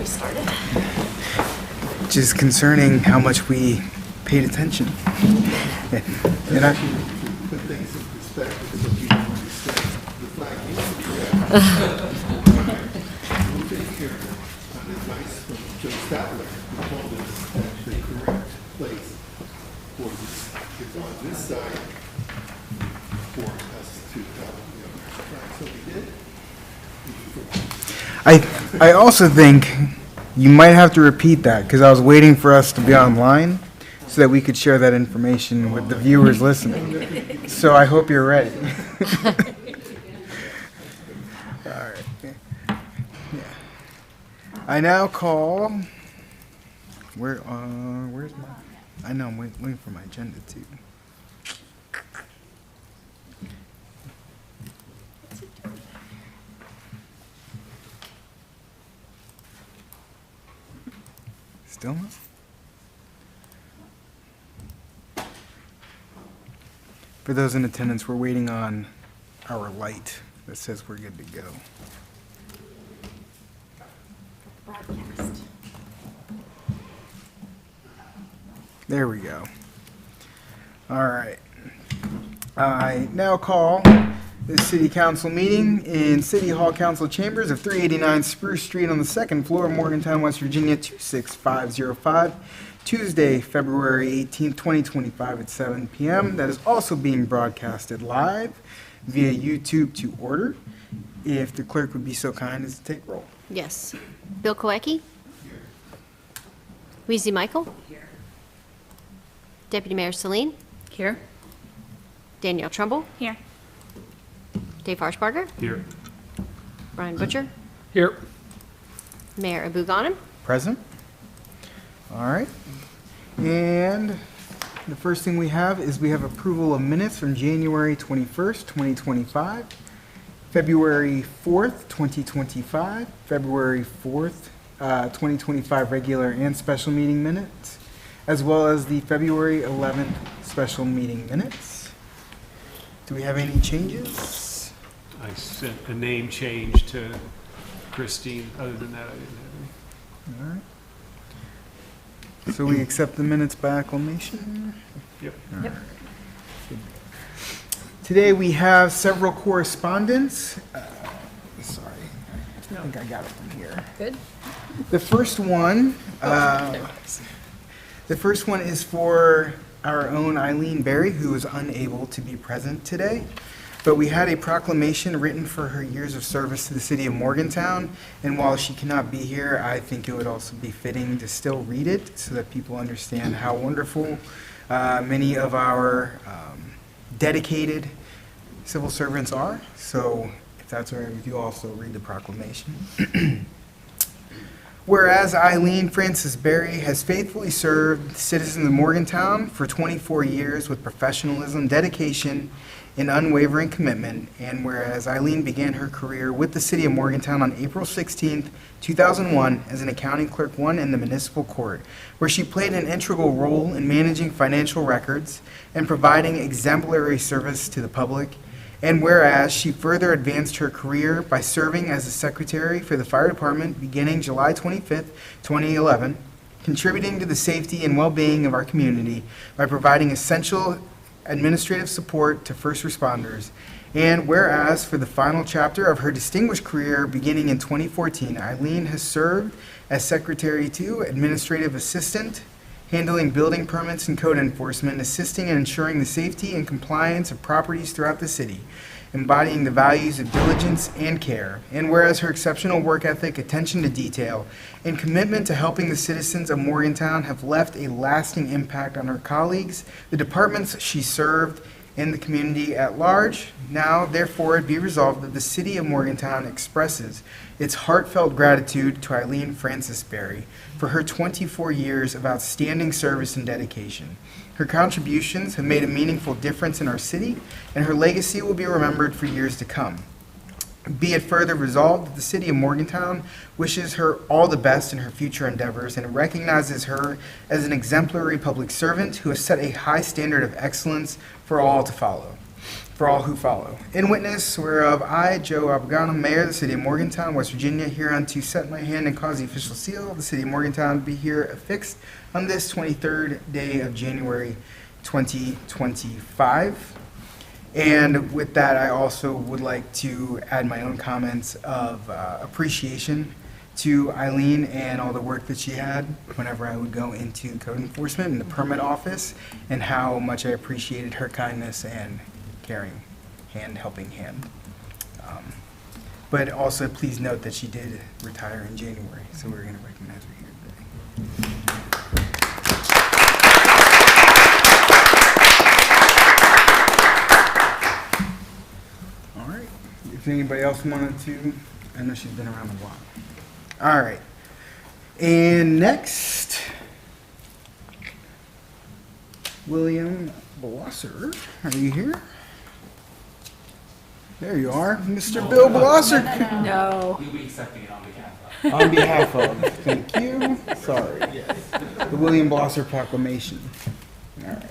we started. Which is concerning how much we paid attention. And I, Put things in perspective so people understand the flag used to be there. We'll take care on advice from Joe Statler, who told us that the correct place for this is on this side for us to help the other flag. So we did. I also think you might have to repeat that because I was waiting for us to be online so that we could share that information with the viewers listening. So I hope you're ready. All right. Yeah. I now call. Where's my? I know I'm waiting for my agenda too. Still not? For those in attendance, we're waiting on our light that says we're good to go. Broadcast. There we go. All right. I now call the City Council meeting in City Hall Council Chambers of 389 Spruce Street on the second floor of Morgantown, West Virginia, 26505, Tuesday, February 18th, 2025 at 7 p.m. That is also being broadcasted live via YouTube to order. If the clerk would be so kind as to take roll. Yes. Bill Koecki? Weezy Michael? Here. Deputy Mayor Celine? Here. Danielle Trumbull? Here. Dave Harshbarger? Here. Brian Butcher? Here. Mayor Abu Ghanem? Present. All right. And the first thing we have is we have approval of minutes from January 21st, 2025, February 4th, 2025, February 4th, 2025 regular and special meeting minutes, as well as the February 11th special meeting minutes. Do we have any changes? I sent a name change to Christine. Other than that, I didn't have any. All right. So we accept the minutes by acclamation? Yep. Yep. Today we have several correspondence. Sorry, I think I got it from here. Good. The first one is for our own Eileen Berry, who is unable to be present today. But we had a proclamation written for her years of service to the city of Morgantown, and while she cannot be here, I think it would also be fitting to still read it so that people understand how wonderful many of our dedicated civil servants are. So if that's all right with you, also read the proclamation. Whereas Eileen Francis Berry has faithfully served the citizens of Morgantown for 24 years with professionalism, dedication, and unwavering commitment, and whereas Eileen began her career with the City of Morgantown on April 16, 2001 as an accounting clerk 1 in the municipal court, where she played an integral role in managing financial records and providing exemplary service to the public, and whereas she further advanced her career by serving as a secretary for the fire department beginning July 25, 2011, contributing to the safety and well-being of our community by providing essential administrative support to first responders, and whereas for the final chapter of her distinguished career beginning in 2014, Eileen has served as Secretary 2, Administrative Assistant, handling building permits and code enforcement, assisting and ensuring the safety and compliance of properties throughout the city, embodying the values of diligence and care, and whereas her exceptional work ethic, attention to detail, and commitment to helping the citizens of Morgantown have left a lasting impact on her colleagues, the departments she served, and the community at large, now therefore it be resolved that the City of Morgantown expresses its heartfelt gratitude to Eileen Francis Berry for her 24 years of outstanding service and dedication. Her contributions have made a meaningful difference in our city, and her legacy will be remembered for years to come. Be it further resolved that the City of Morgantown wishes her all the best in her future endeavors and recognizes her as an exemplary public servant who has set a high standard of excellence for all to follow. for all who follow. In witness whereof I, Joe Abogano, Mayor of the City of Morgantown, West Virginia, hereunto set my hand and cause the official seal of the City of Morgantown to be here affixed on this 23rd day of January 2025. And with that, I also would like to add my own comments of appreciation to Eileen and all the work that she had whenever I would go into code enforcement in the permit office, and how much I appreciated her kindness and caring hand, helping hand. But also, please note that she did retire in January, so we're going to recognize her here today. All right. If anybody else wanted to, I know she's been around a while. All right. And next, William Blosser. Are you here? There you are, Mr. Bill Blosser. No. You'll be accepting it on behalf of. On behalf of, thank you. Sorry. The William Blosser Proclamation. All right.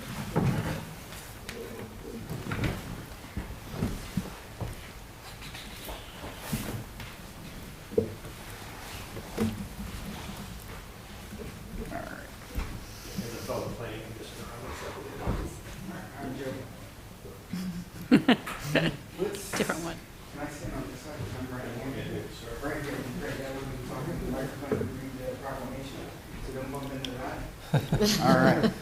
Different one. Can I stand on this side? Because I'm right here. Right here. Right, that would be talking. The microphone would read the proclamation, so don't bump into that. All right.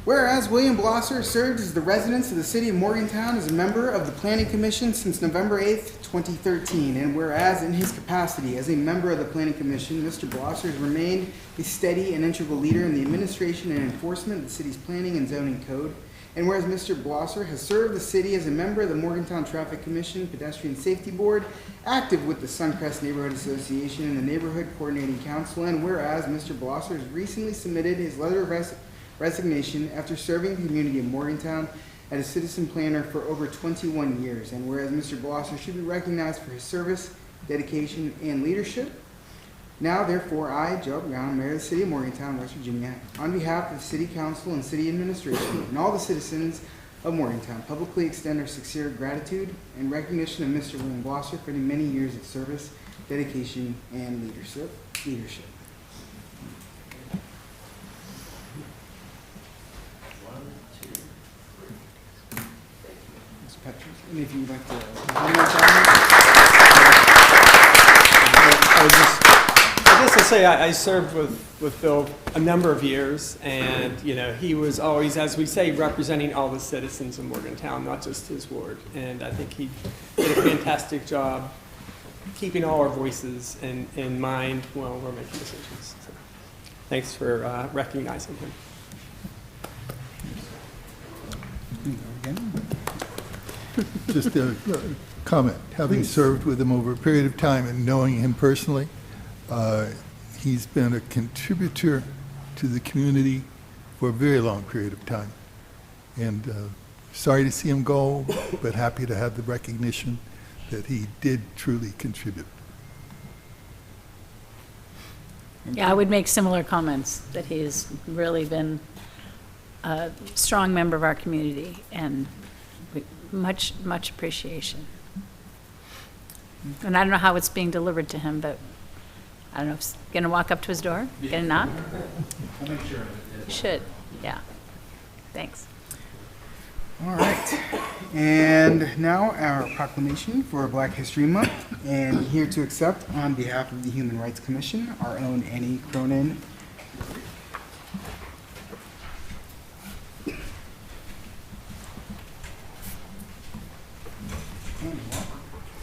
Whereas William Blosser served as the resident of the City of Morgantown as a member of the Planning Commission since November 8th, 2013, and whereas in his capacity as a member of the Planning Commission, Mr. Blosser has remained a steady and integral leader in the administration and enforcement of the city's planning and zoning code. And whereas Mr. Blosser has served the city as a member of the Morgantown Traffic Commission Pedestrian Safety Board, active with the Suncrest Neighborhood Association and the Neighborhood Coordinating Council, and whereas Mr. Blosser has recently submitted his letter of resignation after serving the community of Morgantown as a citizen planner for over 21 years, and whereas Mr. Blosser should be recognized for his service, dedication, and leadership. Now, therefore, I, Joe Brown, Mayor of the City of Morgantown, West Virginia, on behalf of the City Council and City Administration and all the citizens of Morgantown, publicly extend our sincere gratitude and recognition of Mr. William Blosser for the many years of service, dedication, and leadership. Ms. Petrus, and if you'd like to I guess I'll say I served with Bill a number of years, and, you know, he was always, as we say, representing all the citizens of Morgantown, not just his ward. And I think he did a fantastic job keeping all our voices in mind while we're making decisions. So, thanks for recognizing him. Just a comment. Having served with him over a period of time and knowing him personally, he's been a contributor to the community for a very long period of time. And sorry to see him go, but happy to have the recognition that he did truly contribute. Yeah, I would make similar comments, that he has really been a strong member of our community, and much, much appreciation. And I don't know how it's being delivered to him, but I don't know if it's going to walk up to his door, get a knock? I'll make sure of it. You should, yeah. Thanks. All right. And now our proclamation for Black History Month. And here to accept on behalf of the Human Rights Commission, our own Annie Cronin.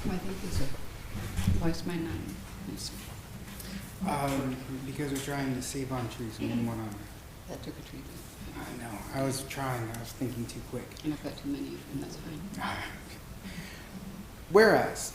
Why thank you, sir. Why is mine not nice? Because we're trying to save on trees. We didn't want to. That took a treatment. I know. I was trying. I was thinking too quick. And I've got too many, and that's fine. Whereas,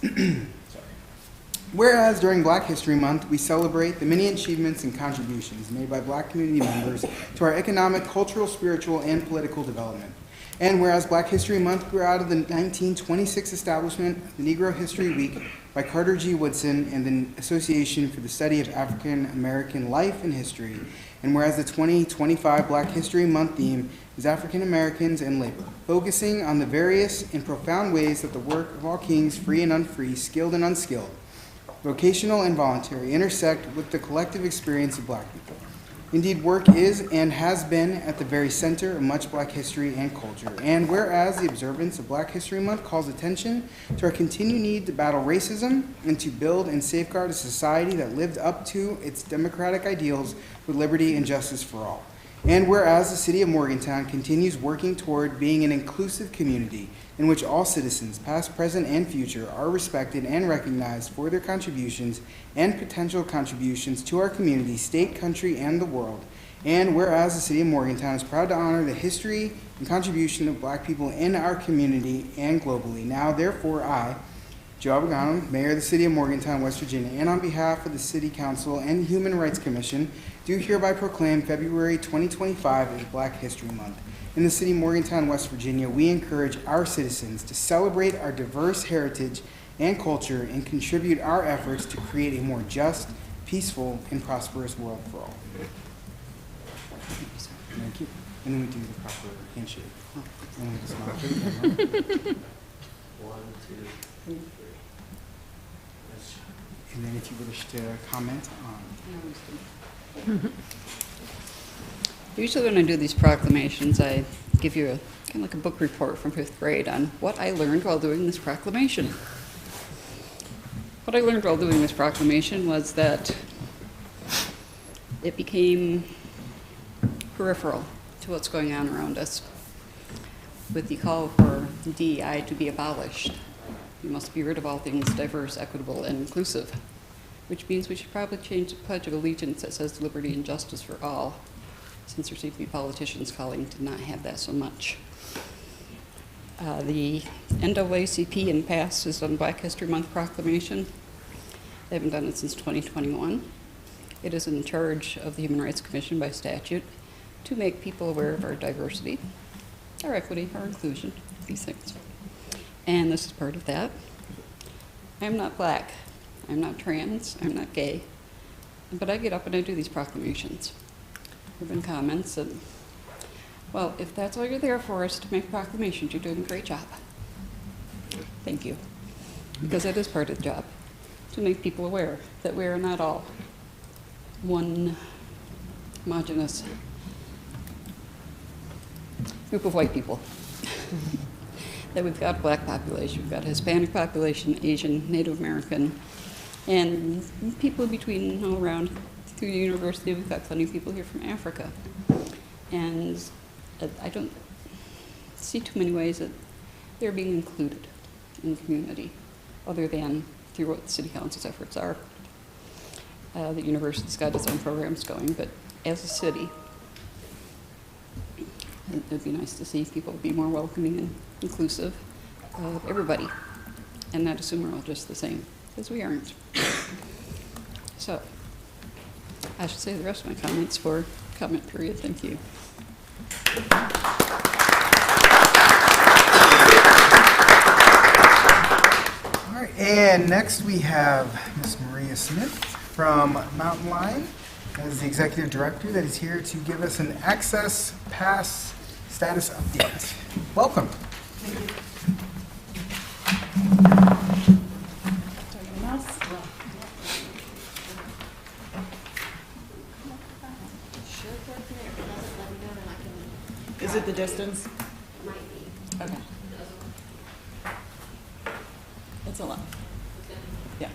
whereas during Black History Month, we celebrate the many achievements and contributions made by Black community members to our economic, cultural, spiritual, and political development. And whereas Black History Month grew out of the 1926 establishment of the Negro History Week, by Carter G. Woodson and the Association for the Study of African American Life and History. And whereas the 2025 Black History Month theme is African Americans and Labor, focusing on the various and profound ways that the work of all kings, free and unfree, skilled and unskilled, vocational and voluntary, intersect with the collective experience of Black people. Indeed, work is and has been at the very center of much Black history and culture. And whereas the observance of Black History Month calls attention to our continued need to battle racism and to build and safeguard a society that lived up to its democratic ideals with liberty and justice for all. And whereas the City of Morgantown continues working toward being an inclusive community in which all citizens, past, present, and future, are respected and recognized for their contributions and potential contributions to our community, state, country, and the world. And whereas the City of Morgantown is proud to honor the history and contribution of Black people in our community and globally. Now, therefore, I, Joe Abogano, Mayor of the City of Morgantown, West Virginia, and on behalf of the City Council and Human Rights Commission, do hereby proclaim February 2025 as Black History Month. In the City of Morgantown, West Virginia, we encourage our citizens to celebrate our diverse heritage and culture and contribute our efforts to create a more just, peaceful, and prosperous world for all. Thank you. And then we do the proper handshake. And then we smile to the camera. 1, 2, 3. And then if you wish to comment on. Usually when I do these proclamations, I give you kind of like a book report from 5th grade on what I learned while doing this proclamation. What I learned while doing this proclamation was that it became peripheral to what's going on around us. With the call for DEI to be abolished, we must be rid of all things diverse, equitable, and inclusive, which means we should probably change the Pledge of Allegiance that says liberty and justice for all, since there seem to be politicians calling to not have that so much. The NAACP in the past has done Black History Month proclamation. They haven't done it since 2021. It is in charge of the Human Rights Commission by statute to make people aware of our diversity, our equity, our inclusion, these things. And this is part of that. I'm not Black, I'm not trans, I'm not gay, but I get up and I do these proclamations. There have been comments that, well, if that's all you're there for is to make proclamations, you're doing a great job. Thank you. Because it is part of the job, to make people aware that we are not all one homogeneous group of white people. That we've got a Black population, we've got a Hispanic population, Asian, Native American, and people in between all around. Through the university, we've got plenty of people here from Africa. And I don't see too many ways that they're being included in the community, other than through what the City Council's efforts are. The university's got its own programs going, but as a city, it would be nice to see people be more welcoming and inclusive of everybody, and not assume we're all just the same, because we aren't. So, I should say the rest of my comments for comment period. Thank you. All right, and next we have Ms. Maria Smith from Mountain Lion as the Executive Director that is here to give us an Access Pass status update. Welcome. Is it the distance? Okay. It's a lot. Yeah.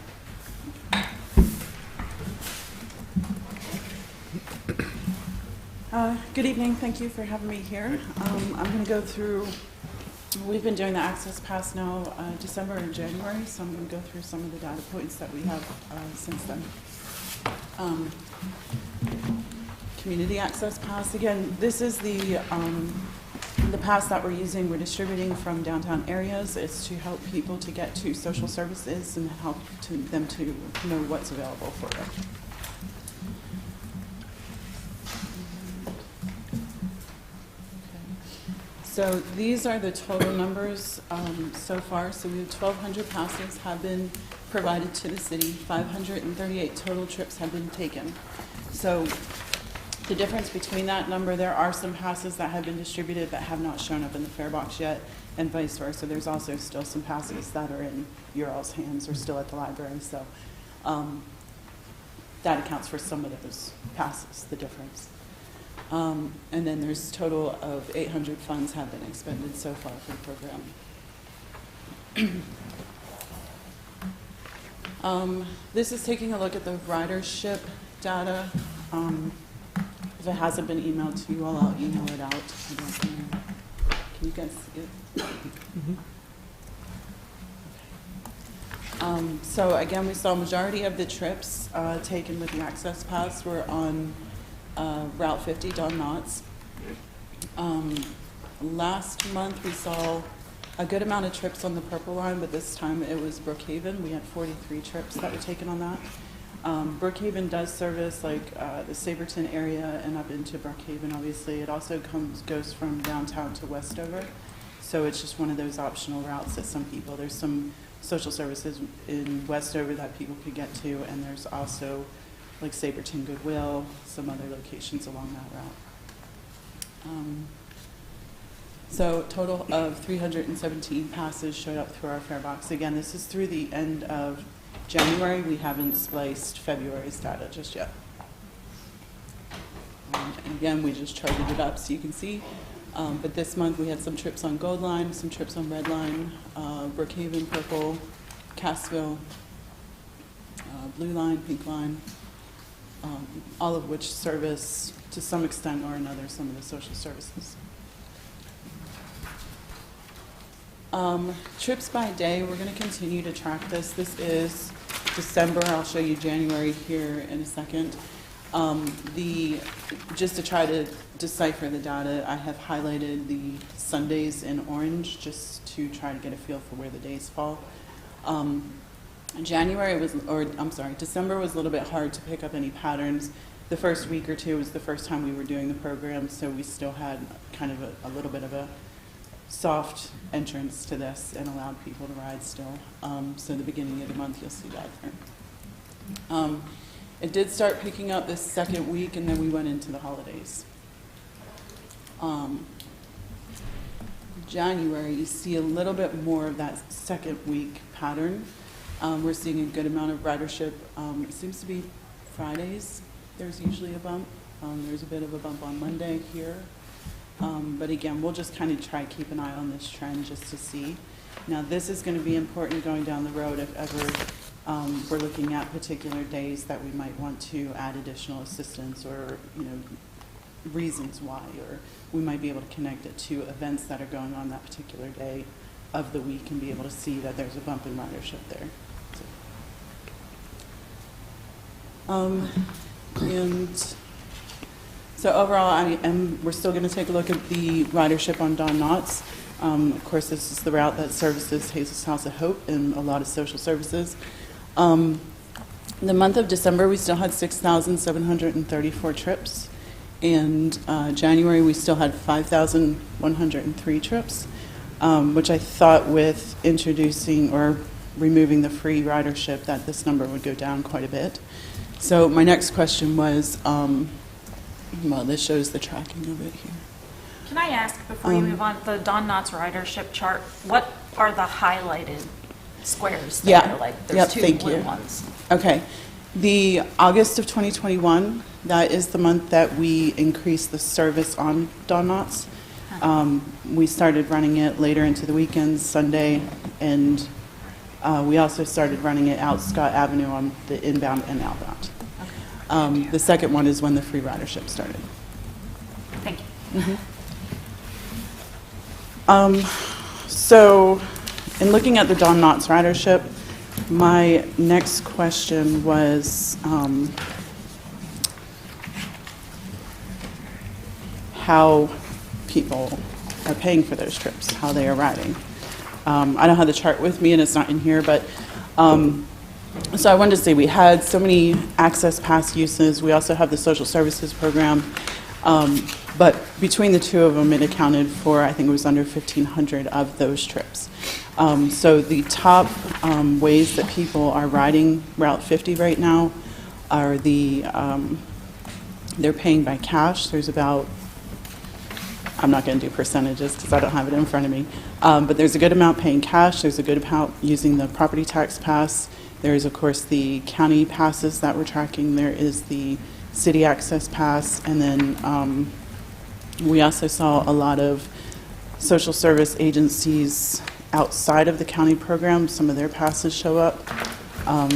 Good evening. Thank you for having me here. I'm going to go through, we've been doing the Access Pass now December and January, so I'm going to go through some of the data points that we have since then. Community Access Pass. Again, this is the pass that we're using. We're distributing from downtown areas. It's to help people to get to social services and help them to know what's available for them. So these are the total numbers so far. So we have 1,200 passes have been provided to the city. 538 total trips have been taken. So the difference between that number, there are some passes that have been distributed that have not shown up in the fare box yet, and vice versa. There's also still some passes that are in your all's hands or still at the library. So that accounts for some of those passes, the difference. And then there's a total of 800 funds have been expended so far for the program. This is taking a look at the ridership data. If it hasn't been emailed to you all, I'll email it out. I don't know. Can you guys see it? So again, we saw a majority of the trips taken with the Access Pass were on Route 50, Don Knotts. Last month, we saw a good amount of trips on the Purple Line, but this time it was Brookhaven. We had 43 trips that were taken on that. Brookhaven does service like the Saberton area and up into Brookhaven, obviously. It also goes from downtown to Westover. So it's just one of those optional routes that some people, there's some social services in Westover that people could get to, and there's also like Saberton Goodwill, some other locations along that route. So total of 317 passes showed up through our fare box. Again, this is through the end of January. We haven't spliced February's data just yet. And again, we just charted it up so you can see. But this month we had some trips on Gold Line, some trips on Red Line, Brookhaven, Purple, Cassville, Blue Line, Pink Line, all of which service to some extent or another some of the social services. Trips by day, we're going to continue to track this. This is December. I'll show you January here in a second. Just to try to decipher the data, I have highlighted the Sundays in orange just to try to get a feel for where the days fall. December was a little bit hard to pick up any patterns. The first week or two was the first time we were doing the program, so we still had kind of a little bit of a soft entrance to this and allowed people to ride still. So the beginning of the month, you'll see that there. It did start picking up this second week, and then we went into the holidays. January, you see a little bit more of that second week pattern. We're seeing a good amount of ridership. It seems to be Fridays. There's usually a bump. There's a bit of a bump on Monday here. But again, we'll just kind of try to keep an eye on this trend just to see. Now, this is going to be important going down the road if ever we're looking at particular days that we might want to add additional assistance or, reasons why, or we might be able to connect it to events that are going on that particular day of the week and be able to see that there's a bump in ridership there. So overall, we're still going to take a look at the ridership on Don Knotts. Of course, this is the route that services Hazel's House of Hope and a lot of social services. The month of December, we still had 6,734 trips. And January, we still had 5,103 trips, which I thought with introducing or removing the free ridership that this number would go down quite a bit. So my next question was, well, this shows the tracking of it here. Can I ask, before you move on, the Don Knotts ridership chart, what are the highlighted squares there? Yeah. Like, there's two blue ones. Okay. The August of 2021, that is the month that we increased the service on Don Knotts. We started running it later into the weekends, Sunday, and we also started running it out Scott Avenue on the inbound and outbound. Okay. The second one is when the free ridership started. Thank you. So, in looking at the Don Knotts ridership, my next question was how people are paying for those trips, how they are riding. I don't have the chart with me and it's not in here, but so I wanted to say we had so many access pass uses. We also have the social services program. But between the two of them, it accounted for, I think it was under 1,500 of those trips. So the top ways that people are riding Route 50 right now are they're paying by cash. There's about, I'm not going to do percentages because I don't have it in front of me, but there's a good amount paying cash. There's a good amount using the property tax pass. There is, of course, the county passes that we're tracking. There is the city access pass, and then we also saw a lot of social service agencies outside of the county program. Some of their passes show up. I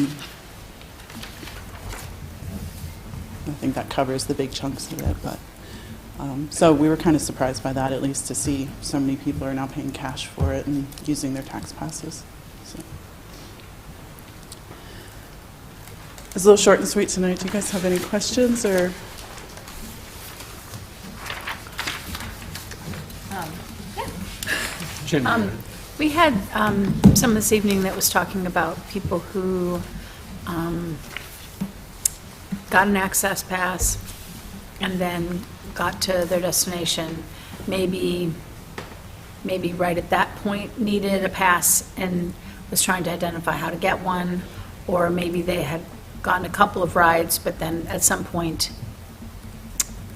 think that covers the big chunks of it, but so we were kind of surprised by that, at least to see so many people are now paying cash for it and using their tax passes. So. It's a little short and sweet tonight. Do you guys have any questions or? We had some this evening that was talking about people who got an access pass and then got to their destination, maybe right at that point needed a pass and was trying to identify how to get one, or maybe they had gotten a couple of rides, but then at some point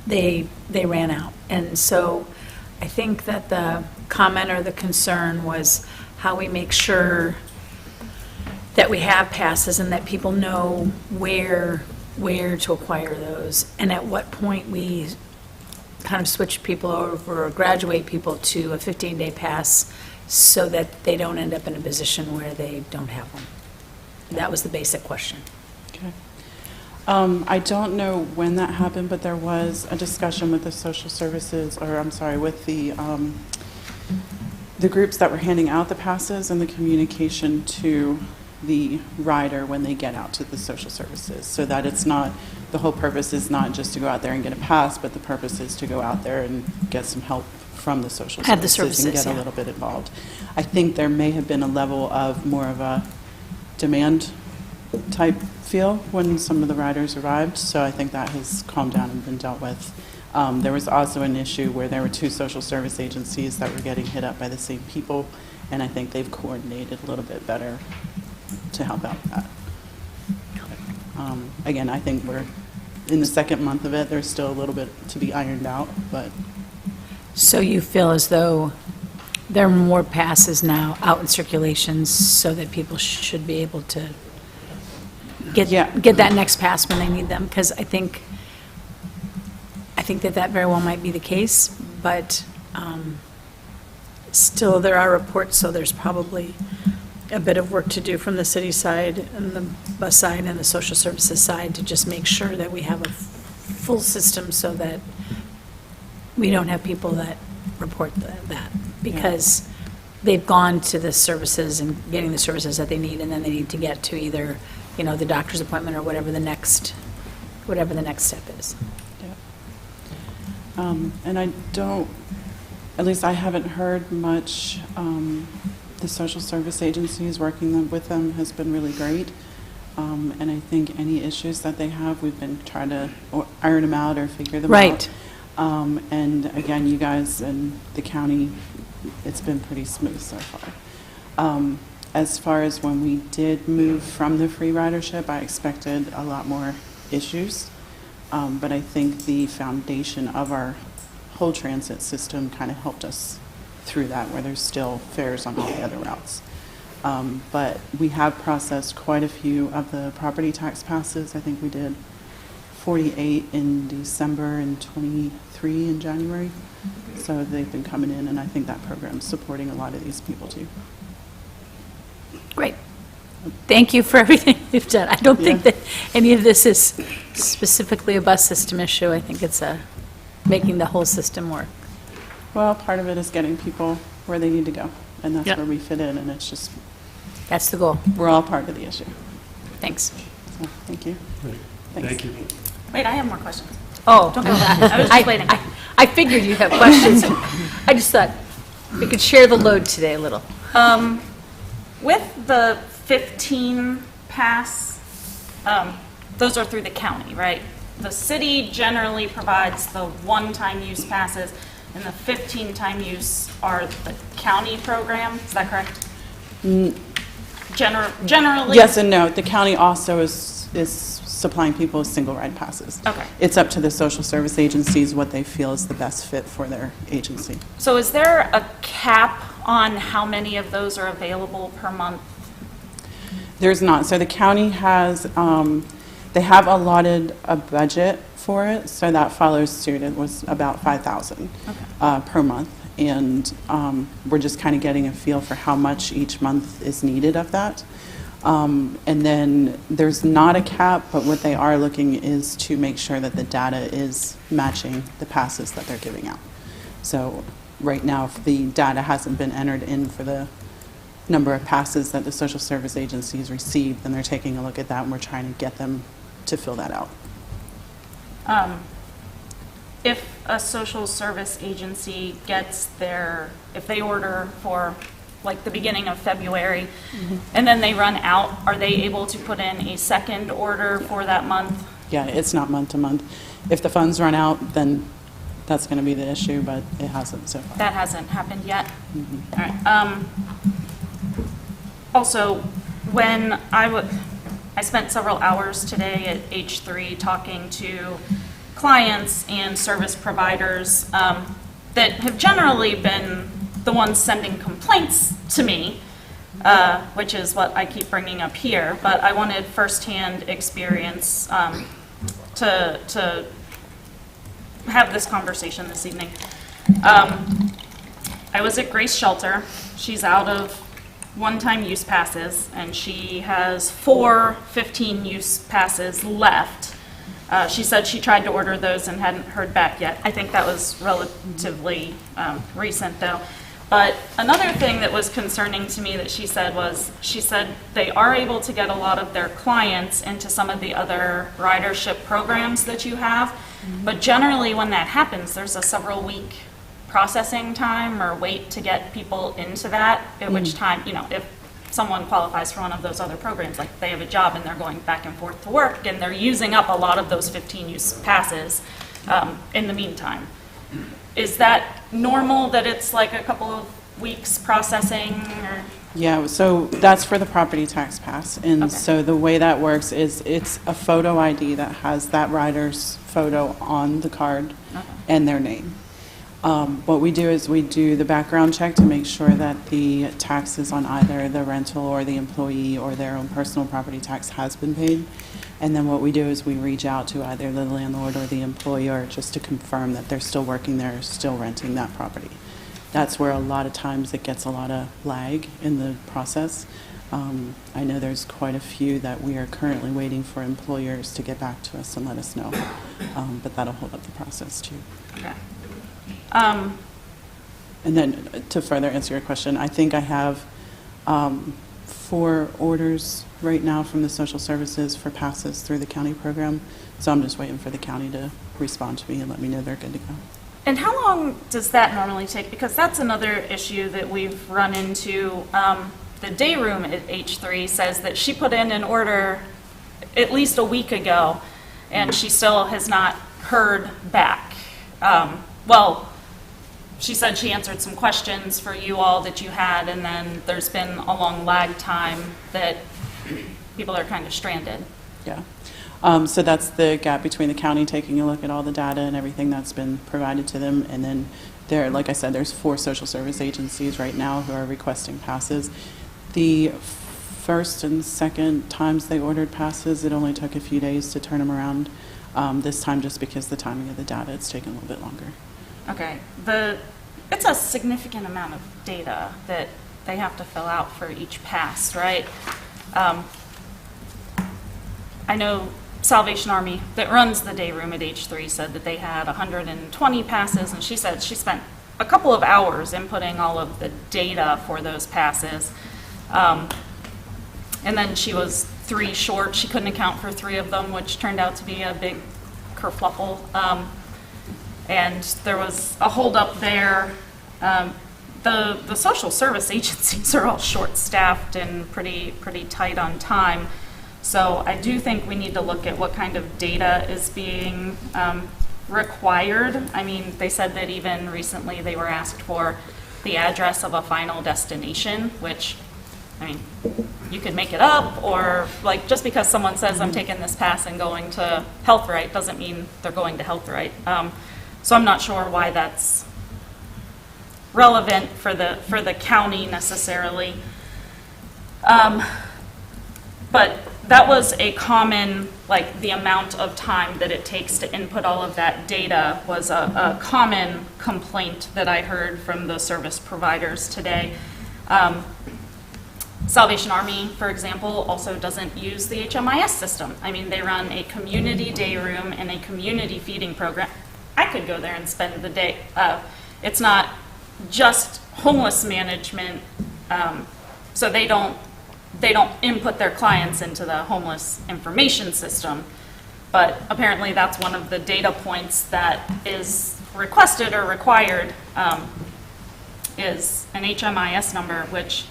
they ran out. And so I think that the comment or the concern was how we make sure that we have passes and that people know where to acquire those, and at what point we kind of switch people over or graduate people to a 15-day pass so that they don't end up in a position where they don't have one. That was the basic question. Okay. I don't know when that happened, but there was a discussion with the social services, or I'm sorry, with the groups that were handing out the passes and the communication to the rider when they get out to the social services, so that it's not, the whole purpose is not just to go out there and get a pass, but the purpose is to go out there and get some help from the social Have the services and get services, a little bit involved. I think there may have been a level of more of a demand type feel when some of the riders arrived, so I think that has calmed down and been dealt with. There was also an issue where there were two social service agencies that were getting hit up by the same people, and I think they've coordinated a little bit better to help out with that. Again, I think we're in the second month of it. There's still a little bit to be ironed out, but. So you feel as though there are more passes now out in circulation so that people should be able to get that next pass when they need them? Because I think that very well might be the case, but still there are reports, so there's probably a bit of work to do from the city side and the bus side and the social services side to just make sure that we have a full system so that we don't have people that report that, because they've gone to the services and getting the services that they need, and then they need to get to either, the doctor's appointment or whatever the next step is. And I don't, at least I haven't heard much. The social service agencies working with them has been really great. And I think any issues that they have, we've been trying to iron them out or figure them out. And again, you guys and the county, it's been pretty smooth so far. As far as when we did move from the free ridership, I expected a lot more issues. But I think the foundation of our whole transit system kind of helped us through that, where there's still fares on all the other routes. But we have processed quite a few of the property tax passes. I think we did 48 in December and 23 in January. So they've been coming in, and I think that program's supporting a lot of these people too. Great. Thank you for everything you've done. I don't think that any of this is specifically a bus system issue. I think it's making the whole system work. Well, part of it is getting people where they need to go, and that's where we fit in, and it's just, That's the goal. we're all part of the issue. Thanks. So, thank you. Thanks. Thank you. Wait, I have more questions. Oh, Don't go back. I was just waiting. I figured you'd have questions. I just thought we could share the load today a little. With the 15 pass, those are through the county, right? the city generally provides the one-time use passes, and the 15-time use are the county program, is that correct? Generally? Yes and no. The county also is supplying people with single ride passes. Okay. It's up to the social service agencies what they feel is the best fit for their agency. So is there a cap on how many of those are available per month? There's not. So the county has, they have allotted a budget for it, so that follows suit. It was about $5,000 per month. And we're just kind of getting a feel for how much each month is needed of that. And then there's not a cap, but what they are looking is to make sure that the data is matching the passes that they're giving out. So right now, if the data hasn't been entered in for the number of passes that the social service agencies received, then they're taking a look at that, and we're trying to get them to fill that out. If a social service agency gets if they order for like the beginning of February, and then they run out, are they able to put in a second order for that month? Yeah, it's not month to month. If the funds run out, then that's going to be the issue, but it hasn't so far. That hasn't happened yet? All right. Also, when I spent several hours today at H3 talking to clients and service providers that have generally been the ones sending complaints to me, which is what I keep bringing up here, but I wanted firsthand experience to have this conversation this evening. I was at Grace Shelter. She's out of one-time use passes, and she has 4 15-use passes left. She said she tried to order those and hadn't heard back yet. I think that was relatively recent, though. But another thing that was concerning to me that she said they are able to get a lot of their clients into some of the other ridership programs that you have, but generally when that happens, there's a several-week processing time or wait to get people into that, at which time, if someone qualifies for one of those other programs, like they have a job and they're going back and forth to work and they're using up a lot of those 15-use passes in the meantime. Is that normal that it's like a couple of weeks processing? Or? Yeah, so that's for the property tax pass. And so the way that works is it's a photo ID that has that rider's photo on the card and their name. What we do is we do the background check to make sure that the taxes on either the rental or the employee or their own personal property tax has been paid. And then what we do is we reach out to either the landlord or the employer just to confirm that they're still working there, still renting that property. That's where a lot of times it gets a lot of lag in the process. I know there's quite a few that we are currently waiting for employers to get back to us and let us know, but that'll hold up the process too. Okay. And then to further answer your question, I think I have 4 orders right now from the social services for passes through the county program. So I'm just waiting for the county to respond to me and let me know they're good to go. And how long does that normally take? Because that's another issue that we've run into. The day room at H3 says that she put in an order at least a week ago, and she still has not heard back. Well, she said she answered some questions for you all that you had, and then there's been a long lag time that people are kind of stranded. Yeah. So that's the gap between the county taking a look at all the data and everything that's been provided to them. And then there, like I said, there's 4 social service agencies right now who are requesting passes. The first and second times they ordered passes, it only took a few days to turn them around. This time, just because the timing of the data, it's taken a little bit longer. Okay. It's a significant amount of data that they have to fill out for each pass, right? I know Salvation Army that runs the day room at H3 said that they had 120 passes, and she said she spent a couple of hours inputting all of the data for those passes. And then she was 3 short. She couldn't account for 3 of them, which turned out to be a big kerfluffle. And there was a holdup there. The social service agencies are all short-staffed and pretty tight on time. So I do think we need to look at what kind of data is being required. I mean, they said that even recently they were asked for the address of a final destination, which, I mean, you could make it up, or like just because someone says I'm taking this pass and going to HealthRight doesn't mean they're going to HealthRight. So I'm not sure why that's relevant for the county necessarily. But that was a common, like the amount of time that it takes to input all of that data was a common complaint that I heard from the service providers today. Salvation Army, for example, also doesn't use the HMIS system. I mean, they run a community day room and a community feeding program. I could go there and spend the day. It's not just homeless management, so they don't input their clients into the homeless information system, but apparently that's one of the data points that is requested or required, is an HMIS number, which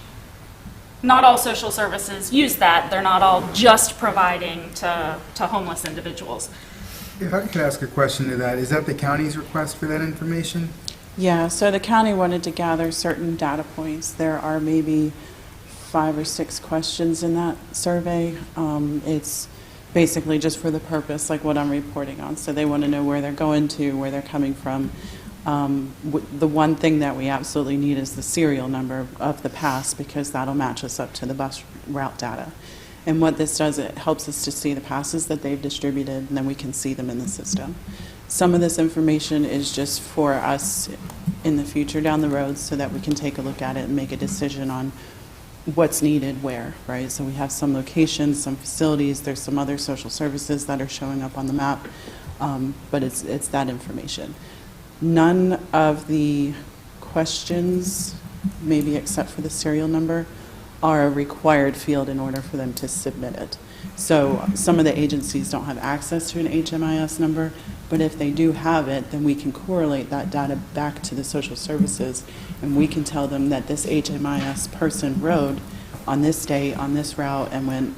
not all social services use that. They're not all just providing to homeless individuals. If I could ask a question to that, is that the county's request for that information? Yeah, so the county wanted to gather certain data points. There are maybe 5 or 6 questions in that survey. It's basically just for the purpose, like what I'm reporting on. So they want to know where they're going to, where they're coming from. The one thing that we absolutely need is the serial number of the pass, because that'll match us up to the bus route data. And what this does, it helps us to see the passes that they've distributed, and then we can see them in the system. Some of this information is just for us in the future down the road so that we can take a look at it and make a decision on what's needed where, right? So we have some locations, some facilities, there's some other social services that are showing up on the map, but it's that information. None of the questions, maybe except for the serial number, are a required field in order for them to submit it. So some of the agencies don't have access to an HMIS number, but if they do have it, then we can correlate that data back to the social services, and we can tell them that this HMIS person rode on this day, on this route, and went,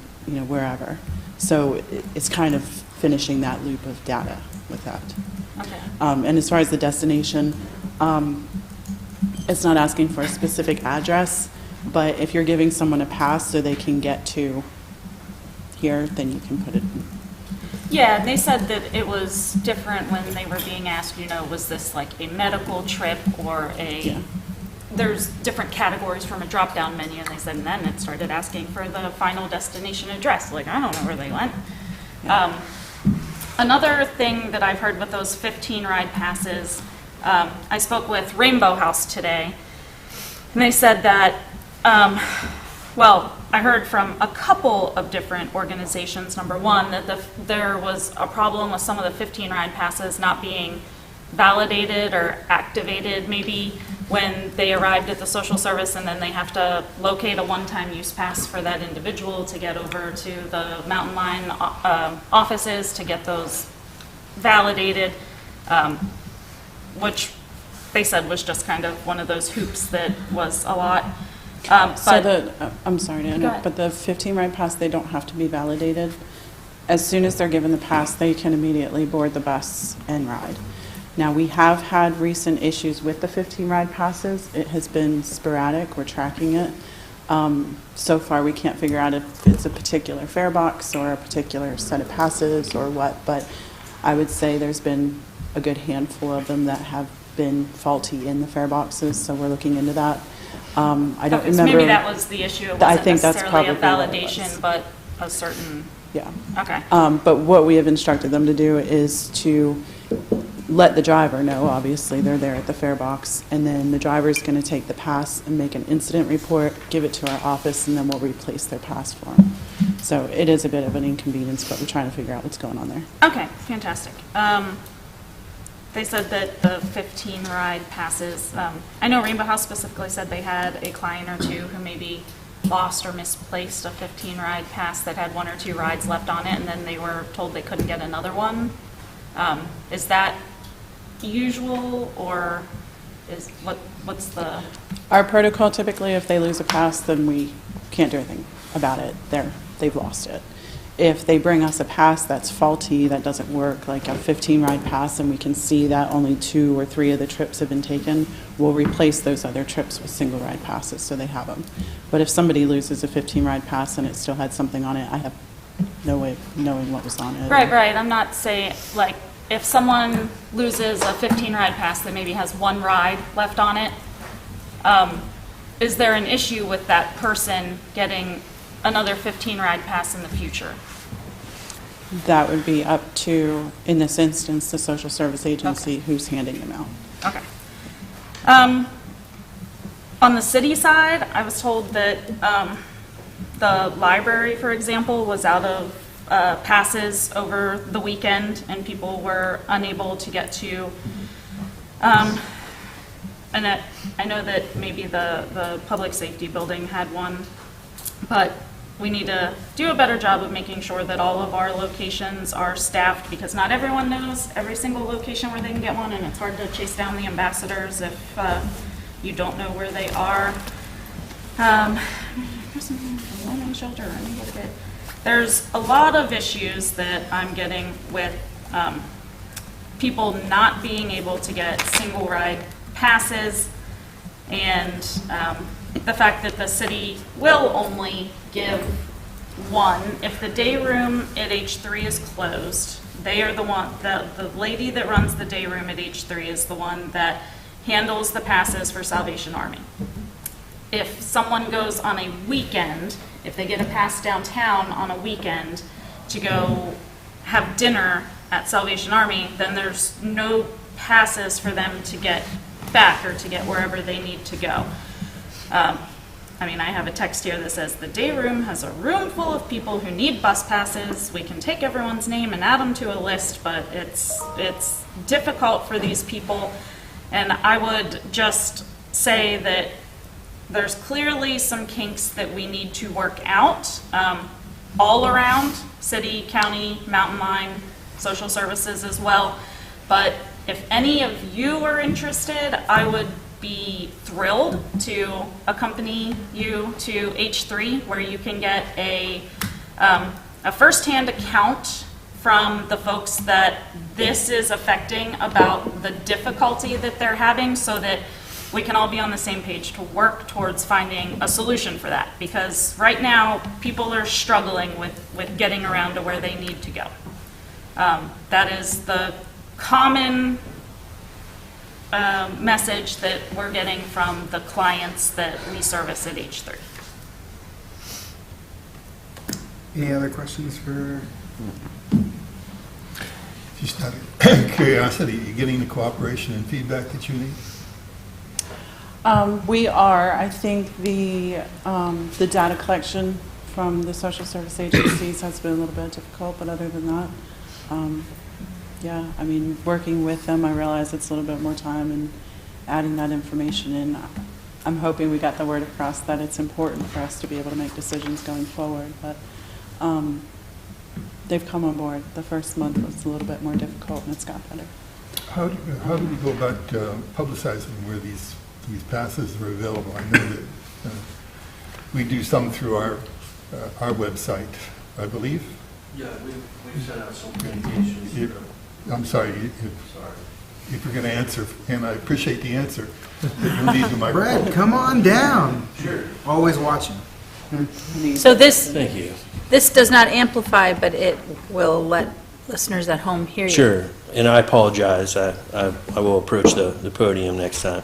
wherever. So it's kind of finishing that loop of data with that. Okay. And as far as the destination, it's not asking for a specific address, but if you're giving someone a pass so they can get to here, then you can put it. Yeah, they said that it was different when they were being asked, was this like a medical trip or a... Yeah. There's different categories from a drop-down menu, and they said, and then it started asking for the final destination address. Like, I don't know where they went. Another thing that I've heard with those 15 ride passes, I spoke with Rainbow House today, and they said that, I heard from a couple of different organizations. Number one, that there was a problem with some of the 15 ride passes not being validated or activated maybe when they arrived at the social service, and then they have to locate a one-time use pass for that individual to get over to the Mountain Line offices to get those validated, which they said was just kind of one of those hoops that was a lot. I'm sorry to interrupt, but the 15 ride pass, they don't have to be validated. As soon as they're given the pass, they can immediately board the bus and ride. Now, we have had recent issues with the 15 ride passes. It has been sporadic. We're tracking it. So far, we can't figure out if it's a particular fare box or a particular set of passes or what, but I would say there's been a good handful of them that have been faulty in the fare boxes, so we're looking into that. I don't remember. Maybe that was the issue. It wasn't I think that's necessarily a probably what it validation, was. but a certain... Yeah. Okay. But what we have instructed them to do is to let the driver know, obviously, they're there at the fare box, and then the driver's going to take the pass and make an incident report, give it to our office, and then we'll replace their pass for them. So it is a bit of an inconvenience, but we're trying to figure out what's going on there. Okay, fantastic. They said that the 15 ride passes, I know Rainbow House specifically said they had a client or two who maybe lost or misplaced a 15 ride pass that had 1 or 2 rides left on it, and then they were told they couldn't get another one. Is that usual, or is what's the... Our protocol, typically, if they lose a pass, then we can't do anything about it. They've lost it. if they bring us a pass that's faulty, that doesn't work, like a 15-ride pass, and we can see that only 2 or 3 of the trips have been taken, we'll replace those other trips with single-ride passes, so they have them. But if somebody loses a 15-ride pass and it still had something on it, I have no way of knowing what was on it. Right, right. I'm not saying, like, if someone loses a 15-ride pass that maybe has 1 ride left on it, is there an issue with that person getting another 15-ride pass in the future? That would be up to, in this instance, the social service agency who's handing them out. Okay. On the city side, I was told that the library, for example, was out of passes over the weekend, and people were unable to get to. And I know that maybe the public safety building had one, but we need to do a better job of making sure that all of our locations are staffed, because not everyone knows every single location where they can get one, and it's hard to chase down the ambassadors if you don't know where they are. There's a lot of issues that I'm getting with people not being able to get single ride passes, and the fact that the city will only give one. If the day room at H3 is closed, they are the one, the lady that runs the day room at H3 is the one that handles the passes for Salvation Army. If someone goes on a weekend, if they get a pass downtown on a weekend to go have dinner at Salvation Army, then there's no passes for them to get back or to get wherever they need to go. I mean, I have a text here that says, the day room has a room full of people who need bus passes. We can take everyone's name and add them to a list, but it's difficult for these people. And I would just say that there's clearly some kinks that we need to work out all around, city, county, Mountain Line, social services as well. But if any of you are interested, I would be thrilled to accompany you to H3, where you can get a firsthand account from the folks that this is affecting about the difficulty that they're having, so that we can all be on the same page to work towards finding a solution for that. Because right now, people are struggling with getting around to where they need to go. That is the common message that we're getting from the clients that we service at H3. Any other questions for? Just out of curiosity, are you getting the cooperation and feedback that you need? We are. I think the data collection from the social service agencies has been a little bit difficult, but other than that, yeah, I mean, working with them, I realize it's a little bit more time, and adding that information in. I'm hoping we got the word across that it's important for us to be able to make decisions going forward, but they've come on board. The first month was a little bit more difficult, and it's got better. How do we go about publicizing where these passes are available? I know that we do some through our website, I believe. Yeah, we sent out some communications. I'm sorry, if you're going to answer, and I appreciate the answer, that you'll need the microphone. Brad, come on down. Sure. Always watching. So this, Thank you. this does not amplify, but it will let listeners at home hear you. Sure, and I apologize. I will approach the podium next time.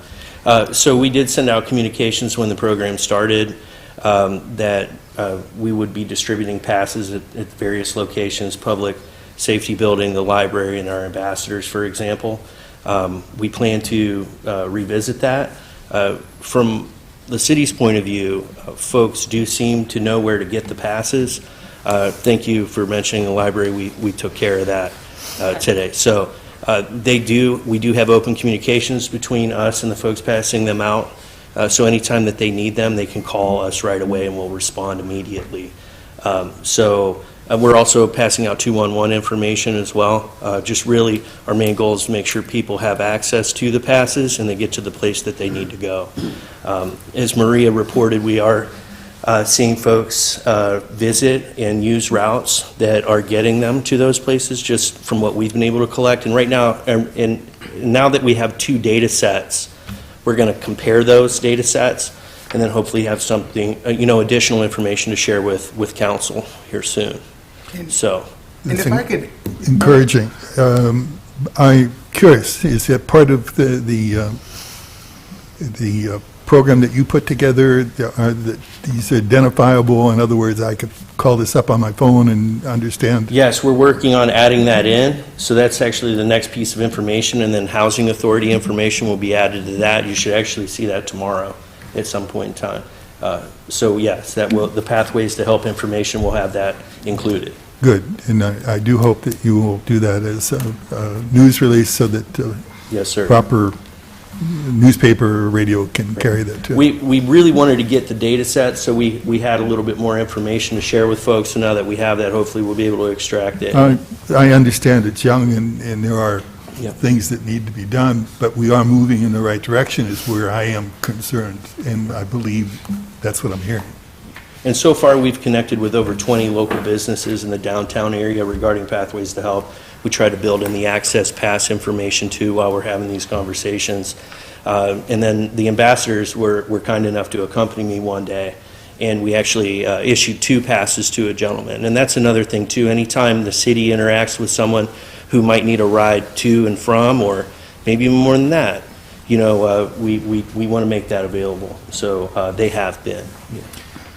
So we did send out communications when the program started that we would be distributing passes at various locations, public safety building, the library, and our ambassadors, for example. We plan to revisit that. From the city's point of view, folks do seem to know where to get the passes. Thank you for mentioning the library. We took care of that today. So we do have open communications between us and the folks passing them out. So anytime that they need them, they can call us right away and we'll respond immediately. We're also passing out 211 information as well. Just really, our main goal is to make sure people have access to the passes and they get to the place that they need to go. As Maria reported, we are seeing folks visit and use routes that are getting them to those places, just from what we've been able to collect. And right now, and now that we have 2 data sets, we're going to compare those data sets and then hopefully have something, additional information to share with council here soon. So, And if I could, Encouraging. I'm curious, is that part of the program that you put together? Are these identifiable? In other words, I could call this up on my phone and understand? yes, we're working on adding that in. So that's actually the next piece of information, and then housing authority information will be added to that. You should actually see that tomorrow at some point in time. So yes, the pathways to help information will have that included. Good, and I do hope that you will do that as a news release so that Yes, sir. proper newspaper or radio can carry that too. We really wanted to get the data set, so we had a little bit more information to share with folks. So now that we have that, hopefully we'll be able to extract it. I understand it's young and there are Yep. things that need to be done, but we are moving in the right direction is where I am concerned, and I believe that's what I'm hearing. And so far, we've connected with over 20 local businesses in the downtown area regarding Pathways to Help. We try to build in the access pass information too while we're having these conversations. And then the ambassadors were kind enough to accompany me one day, and we actually issued 2 passes to a gentleman. And that's another thing too. Anytime the city interacts with someone who might need a ride to and from, or maybe even more than that, we want to make that available. So they have been.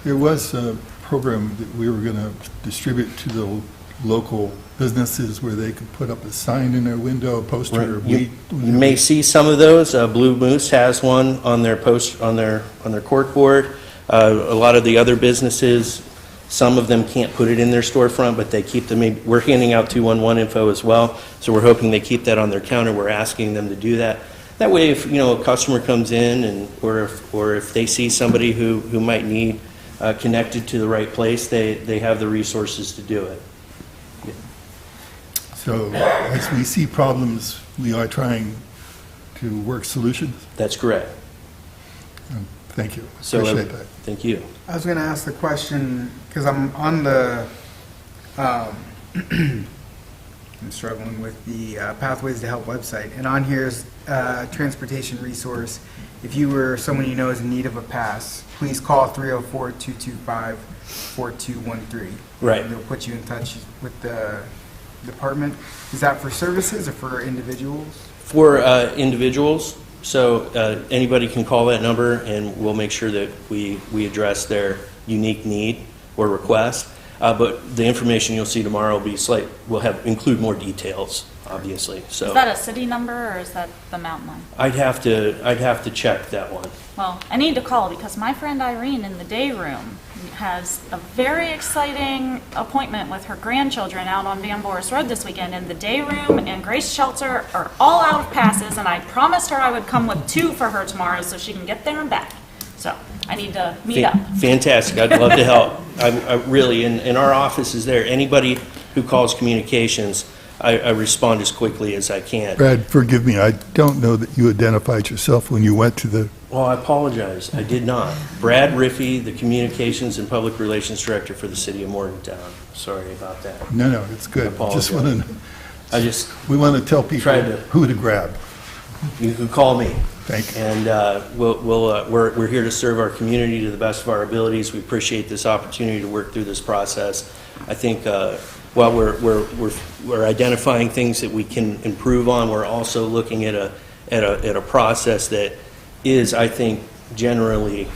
There was a program that we were going to distribute to the local businesses where they could put up a sign in their window, a poster. You may see some of those. Blue Moose has one on their on their corkboard. A lot of the other businesses, some of them can't put it in their storefront, but they keep them. We're handing out 211 info as well, so we're hoping they keep that on their counter. We're asking them to do that. That way, if a customer comes in or if they see somebody who might need connected to the right place, they have the resources to do it. So as we see problems, we are trying to work solutions. That's correct. Thank you. So, Appreciate that. Thank you. I was going to ask the question, because I'm on the, I'm struggling with the Pathways to Help website, and on here is transportation resource. If you or someone you know is in need of a pass, please call 304-225-4213. Right. And they'll put you in touch with the department. Is that for services or for individuals? For individuals, so anybody can call that number, and we'll make sure that we address their unique need or request. But the information you'll see tomorrow will include more details, obviously. So Is that a city number or is that the mountain one? I'd have to check that one. Well, I need to call because my friend Irene in the day room has a very exciting appointment with her grandchildren out on Van Boris Road this weekend, and the day room and Grace Shelter are all out of passes, and I promised her I would come with 2 for her tomorrow so she can get there and back. So I need to meet up. Fantastic. I'd love to help. I really, and our office is there. Anybody who calls communications, I respond as quickly as I can. Brad, forgive me, I don't know that you identified yourself when you went to the... Well, I apologize. I did not. Brad Riffey, the Communications and Public Relations Director for the City of Morgantown. Sorry about that. No, it's good. Apologize. We want to tell people Tried to- who to grab. You can call me. Thank you. And we're here to serve our community to the best of our abilities. We appreciate this opportunity to work through this process. I think while we're identifying things that we can improve on, we're also looking at a process that is, I think, generally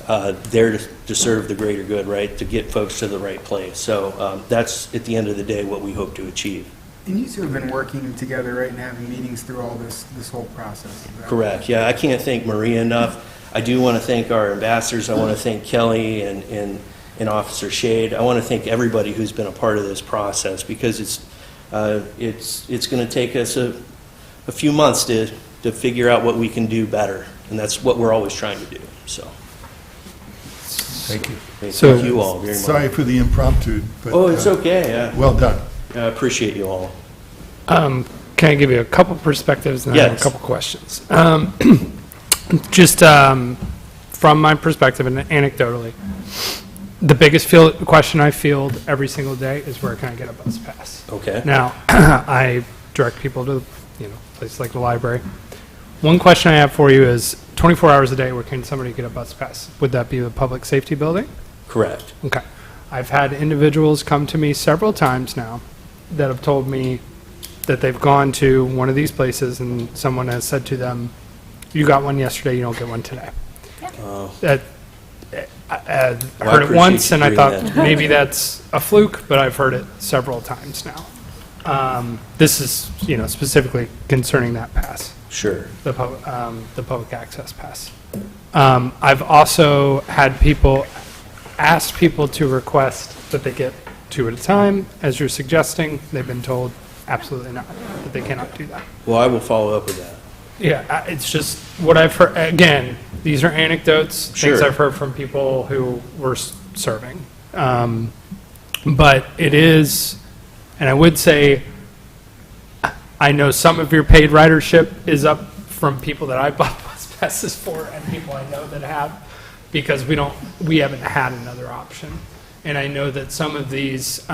there to serve the greater good, right? To get folks to the right place. So that's at the end of the day what we hope to achieve. And you two have been working together, right, and having meetings through all this whole process. Is that Correct. Yeah, I can't thank Maria enough. I do want to thank our ambassadors. I want to thank Kelly and Officer Shade. I want to thank everybody who's been a part of this process, because it's going to take us a few months to figure out what we can do better, and that's what we're always trying to do. So, Thank you. thank you all very much. Sorry for the impromptu, but... Oh, it's okay. Well done. I appreciate you all. Can I give you a couple perspectives and I have a Yes. couple questions? Just from my perspective and anecdotally, the biggest question I field every single day is where can I get a bus pass? Okay. Now, I direct people to, places like the library. One question I have for you is 24 hours a day, where can somebody get a bus pass? Would that be the public safety building? Correct. Okay. I've had individuals come to me several times now that have told me that they've gone to one of these places and someone has said to them, you got one yesterday, you don't get one today. That I heard it appreciate once you and I doing thought that. maybe that's a fluke, but I've heard it several times now. This is, specifically concerning that pass, Sure. the public access pass. I've also had people ask people to request that they get 2 at a time, as you're suggesting. They've been told absolutely not, that they cannot do that. Well, I will follow up with that. Yeah, it's just what I've heard. Again, these are anecdotes, things Sure. I've heard from people who were serving. But it is, and I would say, I know some of your paid ridership is up from people that I bought bus passes for and people I know that have, because we haven't had another option. And I know that some of these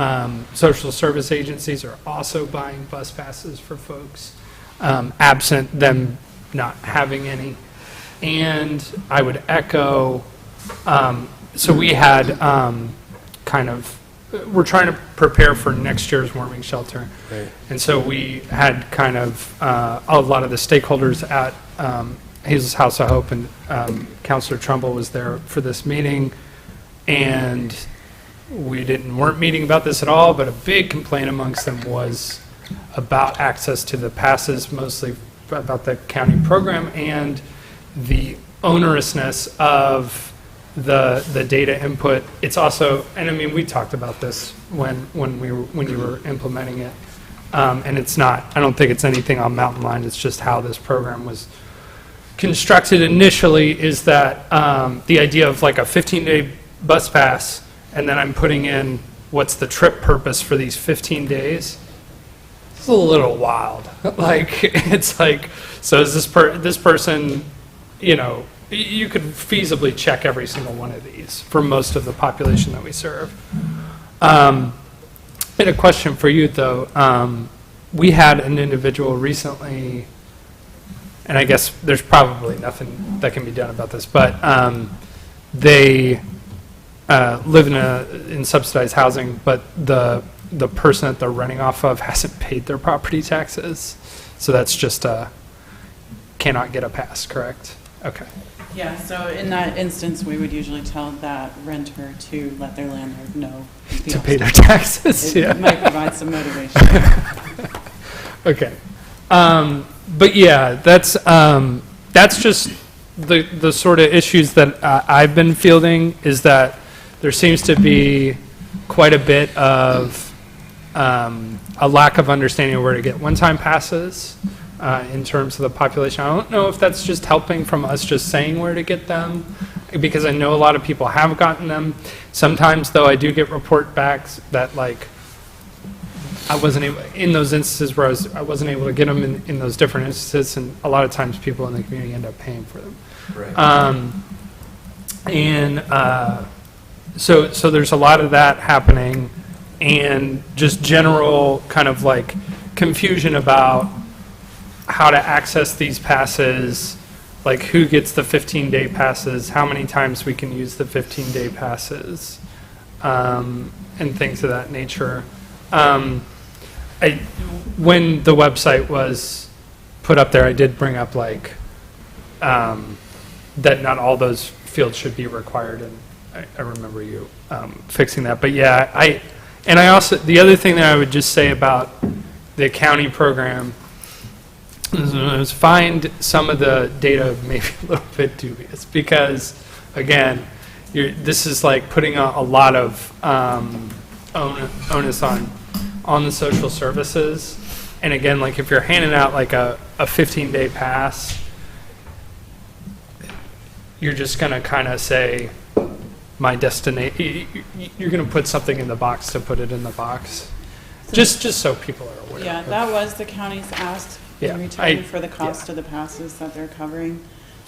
social service agencies are also buying bus passes for folks, absent them not having any. And I would echo, so we had we're trying to prepare for next year's warming shelter. Right. And so we had kind of a lot of the stakeholders at Hazel's House of Hope, and Councilor Trumbull was there for this meeting. And we weren't meeting about this at all, but a big complaint amongst them was about access to the passes, mostly about the county program and the onerousness of the data input. It's also, and I mean, we talked about this when you were implementing it, and it's not, I don't think it's anything on Mountain Line, it's just how this program was constructed initially, is that the idea of like a 15-day bus pass, and then I'm putting in what's the trip purpose for these 15 days. It's a little wild. Like, it's like, so is this person, you could feasibly check every single one of these for most of the population that we serve. And a question for you, though. We had an individual recently, and I guess there's probably nothing that can be done about this, but they live in subsidized housing, but the person that they're renting off of hasn't paid their property taxes. So that's just cannot get a pass, correct? Okay. Yeah, so in that instance, we would usually tell that renter to let their landlord know. To pay their taxes, It yeah. might provide some motivation. Okay. But yeah, that's just the sort of issues that I've been fielding, is that there seems to be quite a bit of a lack of understanding of where to get one-time passes in terms of the population. I don't know if that's just helping from us just saying where to get them, because I know a lot of people have gotten them. Sometimes, though, I do get report backs that, like, I wasn't able, in those instances where I wasn't able to get them in those different instances, and a lot of times people in the community end up paying for them. Right. So there's a lot of that happening, and just general kind of like confusion about how to access these passes, like who gets the 15-day passes, how many times we can use the 15-day passes, and things of that nature. When the website was put up there, I did bring up like that not all those fields should be required, and I remember you fixing that. But yeah, I also, the other thing that I would just say about the county program is find some of the data maybe a little bit dubious, because again, this is like putting a lot of onus on the social services. And again, like if you're handing out like a 15-day pass, you're just going to kind of say, my destination, you're going to put something in the box to put it in the box. Just so people are aware. Yeah, that was the county's ask Yeah, in return for the cost of the passes that they're covering.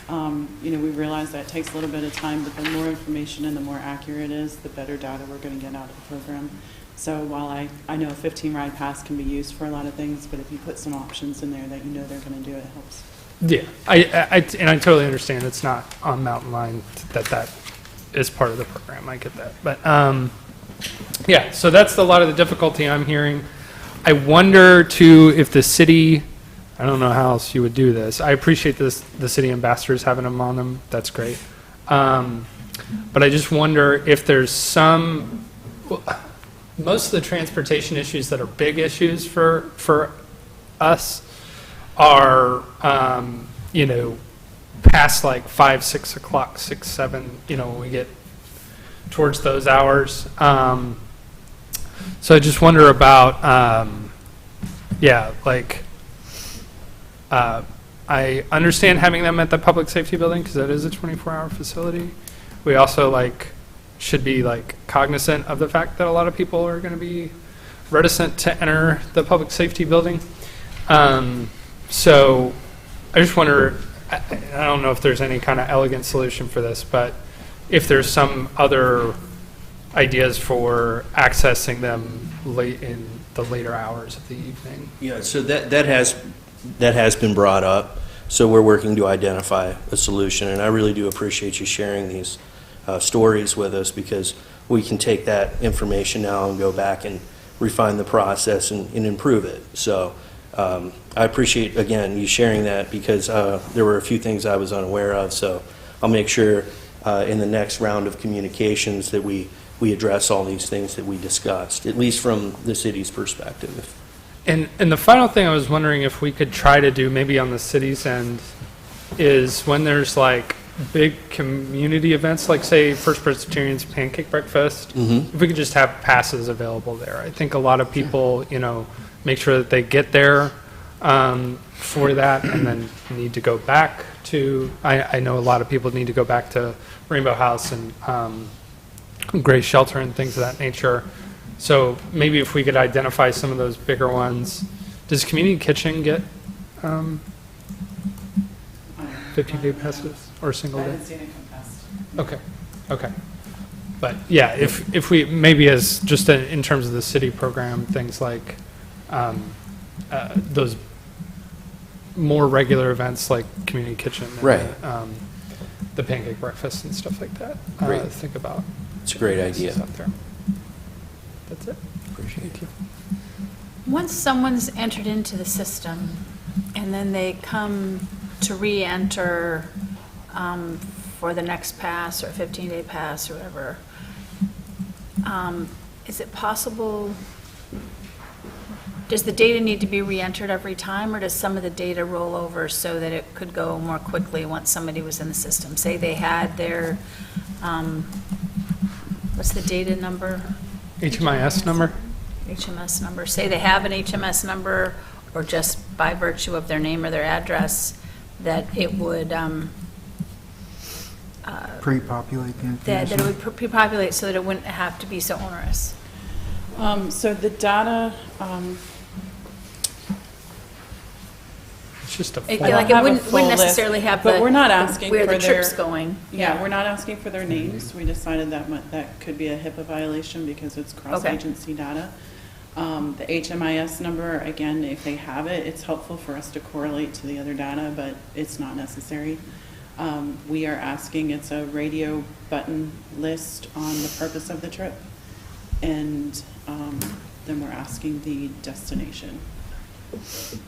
We realize that it takes a little bit of time, but the more information and the more accurate it is, the better data we're going to get out of the program. So while I know a 15 ride pass can be used for a lot of things, but if you put some options in there that you know they're going to do, it helps. Yeah, I totally understand it's not on Mountain Line that is part of the program. I get that. But, yeah, so that's a lot of the difficulty I'm hearing. I wonder, too, if the city, I don't know how else you would do this. I appreciate the city ambassadors having them on them. That's great. But I just wonder if there's some, most of the transportation issues that are big issues for us are, past like 5, 6 o'clock, 6, 7, when we get towards those hours. So I just wonder about, I understand having them at the public safety building because that is a 24-hour facility. We also should be cognizant of the fact that a lot of people are going to be reticent to enter the public safety building. So I just wonder, I don't know if there's any kind of elegant solution for this, but if there's some other ideas for accessing them late in the later hours of the evening. Yeah, so that has been brought up. So we're working to identify a solution, and I really do appreciate you sharing these stories with us because we can take that information now and go back and refine the process and improve it. So I appreciate, again, you sharing that because there were a few things I was unaware of. So I'll make sure in the next round of communications that we address all these things that we discussed, at least from the city's perspective. And the final thing I was wondering if we could try to do, maybe on the city's end, is when there's big community events, like say First Presbyterian's Pancake Breakfast, if we could just have passes available there. I think a lot of people, make sure that they get there for that and then need to go back to, I know a lot of people need to go back to Rainbow House and Grace Shelter and things of that nature. So maybe if we could identify some of those bigger ones. Does Community Kitchen get 50-day passes or single I day? haven't seen it come past. Okay. But yeah, if we, maybe as just in terms of the city program, things like those more regular events like Community Kitchen and Right. the Pancake Breakfast and stuff like that. Great. Think about. It's a great idea. Out there. That's it. Appreciate you. Once someone's entered into the system and then they come to re-enter for the next pass or 15-day pass or whatever, is it possible, does the data need to be re-entered every time, or does some of the data roll over so that it could go more quickly once somebody was in the system? Say they had their, what's the data number? HMIS number? HMS number. Say they have an HMS number, or just by virtue of their name or their address, that it would Pre-populate the that information. it would pre-populate so that it wouldn't have to be so onerous. So the data, It's just a It, form. like have a it wouldn't full list, necessarily have but the we're not asking where for the their- trip's going. yeah, we're not asking for their names. We decided that could be a HIPAA violation because it's cross-agency data. The HMIS number, again, if they have it, it's helpful for us to correlate to the other data, but it's not necessary. We are asking, it's a radio button list on the purpose of the trip, and then we're asking the destination.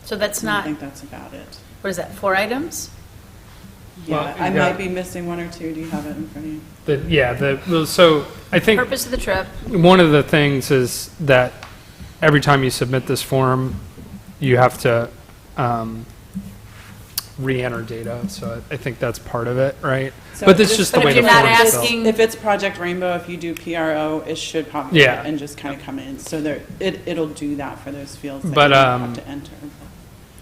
So that's And I not, think that's about it. what is that, 4 items? Yeah, Well, I you might got- be missing 1 or 2. Do you have it in front of you? Well, so I think Purpose of the trip, one of the things is that every time you submit this form, you have to re-enter data. So I think that's part of it, right? So But it's this- just the But way if the you're not form is built. asking- If it's Project Rainbow, if you do PRO, it should populate Yeah. and just kind of come in. So it'll do that for those fields that But, you have to enter.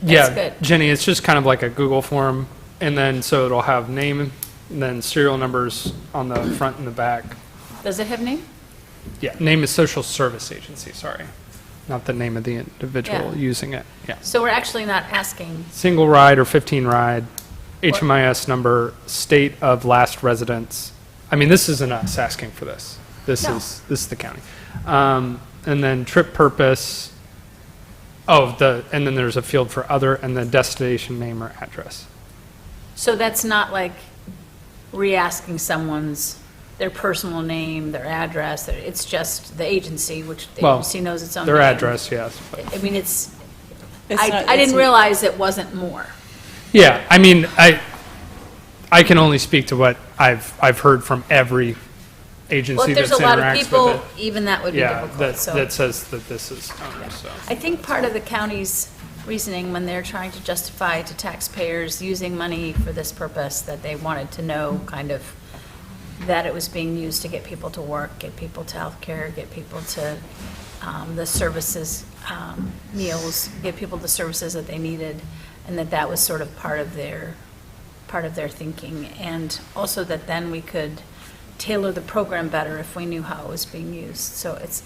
Yeah, good. Jenny, it's just kind of like a Google form, and then so it'll have name, and then serial numbers on the front and the back. does it have name? Yeah, name is Social Service Agency, sorry, not the name of the individual Yeah. using it. Yeah, So we're actually not asking, single ride or 15 ride. HMIS number, state of last residence. I mean, this isn't us asking for this. This No. is the county. And then trip purpose. Oh, and then there's a field for other, and then destination name or address. So that's not like re-asking their personal name, their address, it's just the agency, which the Well, agency knows its own Their name. address, yes. But. I mean, It's I not- didn't it's- realize it wasn't more. Yeah, I mean, I can only speak to what I've heard from every Well, agency if there's that's a lot of interacts people, with it. even that would be Yeah, difficult, so. that says that this is owners, so. I think part of the county's reasoning when they're trying to justify to taxpayers using money for this purpose, that they wanted to know kind of that it was being used to get people to work, get people to healthcare, get people to the services, meals, get people the services that they needed, and that was sort of part of their thinking. And also that then we could tailor the program better if we knew how it was being used. So it's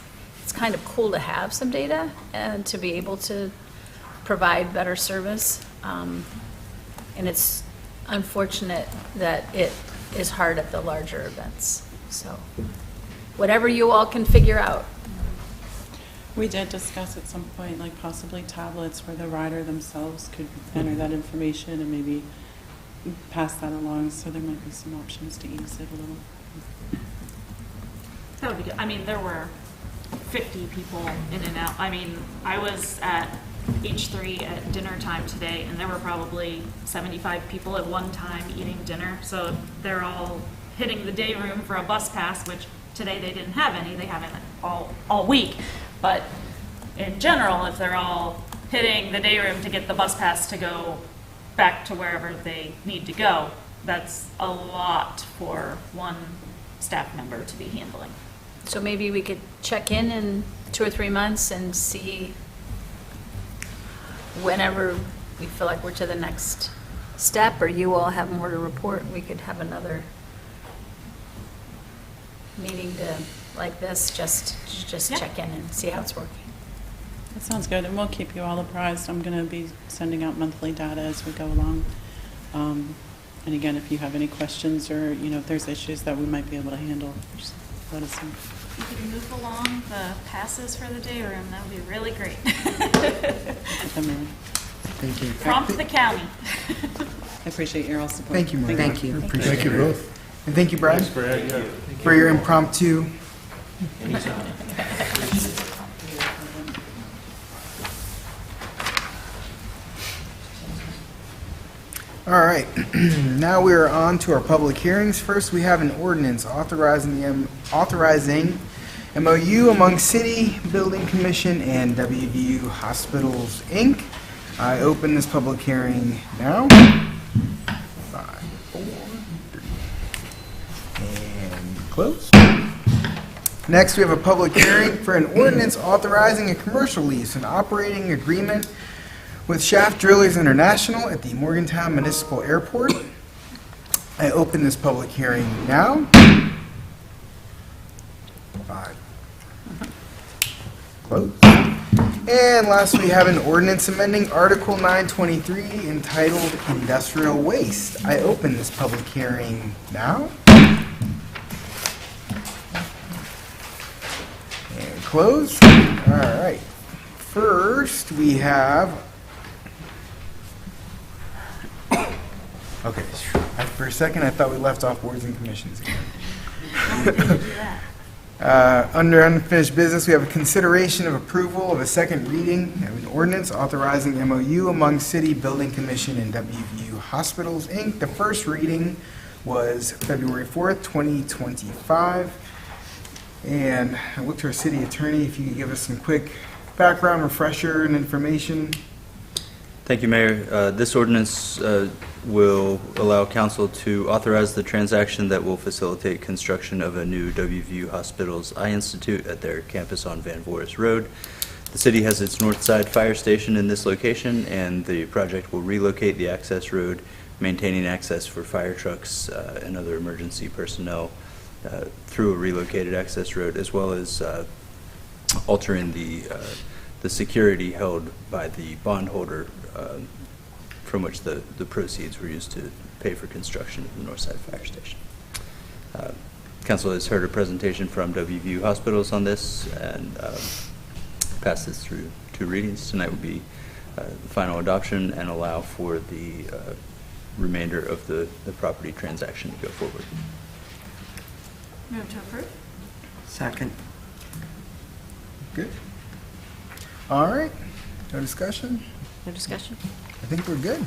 kind of cool to have some data and to be able to provide better service. And it's unfortunate that it is hard at the larger events. So whatever you all can figure out. We did discuss at some point, like possibly tablets where the rider themselves could enter that information and maybe pass that along, so there might be some options to ease it a little. That would be good. I mean, there were 50 people in and out. I mean, I was at H3 at dinner time today, and there were probably 75 people at one time eating dinner. So they're all hitting the day room for a bus pass, which today they didn't have any. They haven't all week. But in general, if they're all hitting the day room to get the bus pass to go back to wherever they need to go, that's a lot for one staff member to be handling. So maybe we could check in 2 or 3 months and see whenever we feel like we're to the next step, or you all have more to report, we could have another meeting like this, just Yeah. check in and see how it's working. That sounds good, and we'll keep you all apprised. I'm going to be sending out monthly data as we go along. And again, if you have any questions or, if there's issues that we might be able to handle, just let us know. If you could move along the passes for the day room, that would be really great. Emily, Thank you. Prompt the county. I appreciate your all support. Thank you, Morgan. Thank you. Thank you both. And thank you, Brad, for your impromptu. All right, now we are on to our public hearings. First, we have an ordinance authorizing MOU among City Building Commission and WVU Hospitals, Inc. I open this public hearing now. 5, 4, 3, and close. Next, we have a public hearing for an ordinance authorizing a commercial lease and operating agreement with Shaft Drillers International at the Morgantown Municipal Airport. I open this public hearing now. 5. Close. And last, we have an ordinance amending Article 923 entitled Industrial Waste. I open this public hearing now. And close. All right. First, we have... Okay, for a second, I thought we left off boards and commissions again. Under unfinished business, we have a consideration of approval of a second reading of an ordinance authorizing MOU among City Building Commission and WVU Hospitals, Inc. The first reading was February 4th, 2025. And I look to our city attorney if you could give us some quick background, refresher, and information. Thank you, Mayor. This ordinance will allow council to authorize the transaction that will facilitate construction of a new WVU Hospitals Eye Institute at their campus on Van Voorhis Road. The city has its north side fire station in this location, and the project will relocate the access road, maintaining access for fire trucks and other emergency personnel through a relocated access road, as well as altering the security held by the bondholder from which the proceeds were used to pay for construction of the North Side Fire Station. Council has heard a presentation from WVU Hospitals on this and passed this through 2 readings. Tonight will be the final adoption and allow for the remainder of the property transaction to go forward. Move to approve? Second. Good. All right. No discussion? No discussion? I think we're good.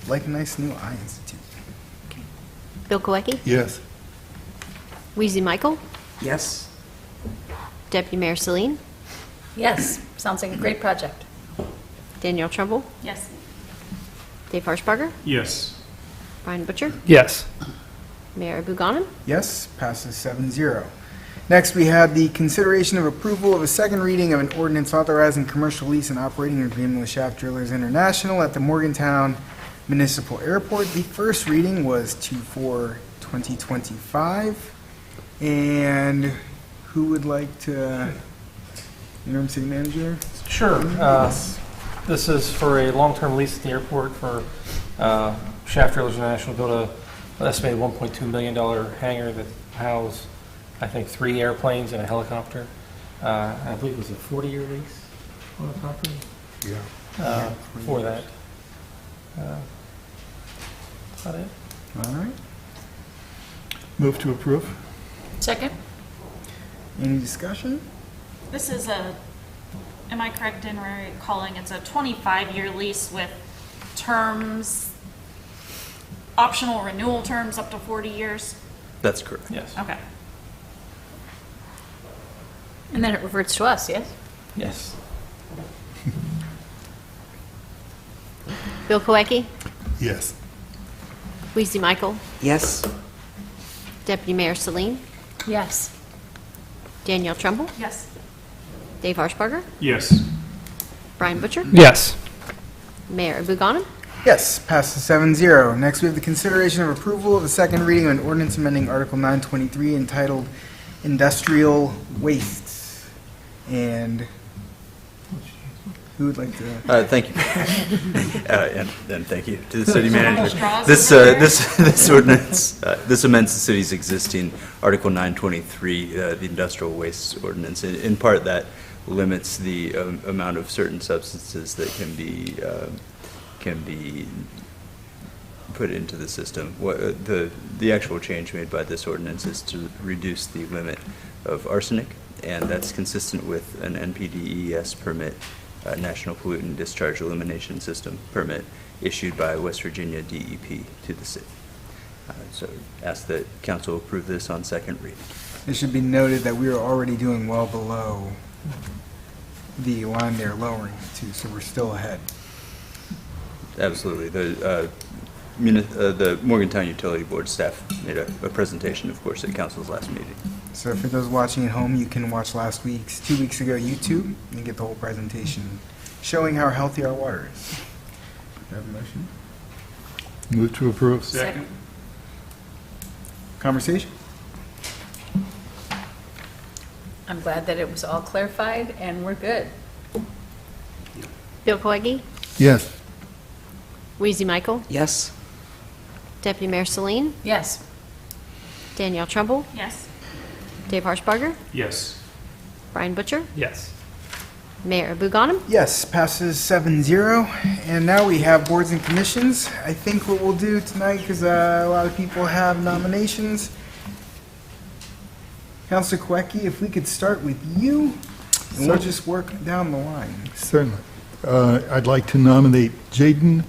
Like a nice new eye institute. Bill Koecki? Yes. Weezy Michael? Yes. Deputy Mayor Celine? Yes, sounds like a great project. Danielle Trumbull? Yes. Dave Harshbarger? Yes. Brian Butcher? Yes. Mayor Buchanan? Yes, passes 7-0. Next, we have the consideration of approval of a second reading of an ordinance authorizing commercial lease and operating agreement with Shaft Drillers International at the Morgantown Municipal Airport. The first reading was 2/4/2025. And who would like to, interim city manager? Sure. This is for a long-term lease at the airport for Shaft Drillers International, built an estimated $1.2 million hangar that housed, I think, 3 airplanes and a helicopter. I believe it was a 40-year lease on the property. Yeah. For that. That's about it. All right. Move to approve? Second? Any discussion? This is am I correct in recalling it's a 25-year lease with terms, optional renewal terms up to 40 years? That's correct. Yes. Okay. And then it reverts to us, yes? Yes. Bill Koecki? Yes. Weezy Michael? Yes. Deputy Mayor Celine? Yes. Danielle Trumbull? Yes. Dave Harshbarger? Yes. Brian Butcher? Yes. Mayor Buchanan? Yes, passes 7-0. Next, we have the consideration of approval of the second reading of an ordinance amending Article 923 entitled Industrial Waste. And who would like to? Thank you. And thank you to the city manager. Straws This, over there? this ordinance, this amends the city's existing Article 923, the industrial waste ordinance. In part, that limits the amount of certain substances that can be put into the system. The actual change made by this ordinance is to reduce the limit of arsenic, and that's consistent with an NPDES permit, National Pollutant Discharge Elimination System permit, issued by West Virginia DEP to the city. So ask that council approve this on second reading. It should be noted that we are already doing well below the line they're lowering it to, so we're still ahead. Absolutely. The Morgantown Utility Board staff made a presentation, of course, at council's last meeting. So for those watching at home, you can watch 2 weeks ago, YouTube, and get the whole presentation showing how healthy our water is. Do you have a motion? Move to approve? Second. Conversation? I'm glad that it was all clarified and we're good. Bill Koecki? Yes. Weezy Michael? Yes. Deputy Mayor Celine? Yes. Danielle Trumbull? Yes. Dave Harshbarger? Yes. Brian Butcher? Yes. Mayor Buchanan? Yes, passes 7-0. And now we have boards and commissions. I think what we'll do tonight, because a lot of people have nominations. Councilor Koecki, if we could start with you, and we'll just work down the line. Certainly. I'd like to nominate Jaden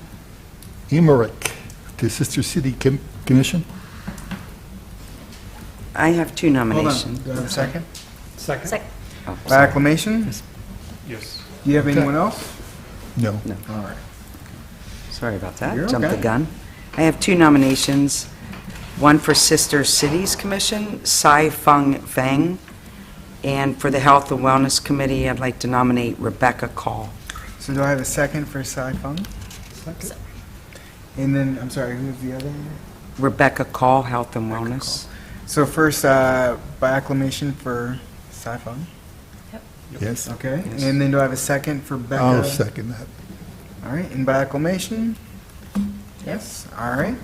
Emmerich to Sister City Commission. I have 2 Hold on, nominations. do I have a second? Second. Oh, By sorry. acclamation? Yes. Do you have anyone else? No. No, All right. sorry about that. You're Jumped okay. the gun. I have 2 nominations. One for Sister Cities Commission, Sai Feng Fang. And for the Health and Wellness Committee, I'd like to nominate Rebecca Call. So do I have a second for Sai Fung? Second. And then, I'm sorry, who's the other one? Rebecca Call, Health and Wellness. So first, by acclamation for Sai Fung? Yes. Okay. Yes. And then do I have a second for Becca? I'll second that. All right, and by acclamation? Yes, all right.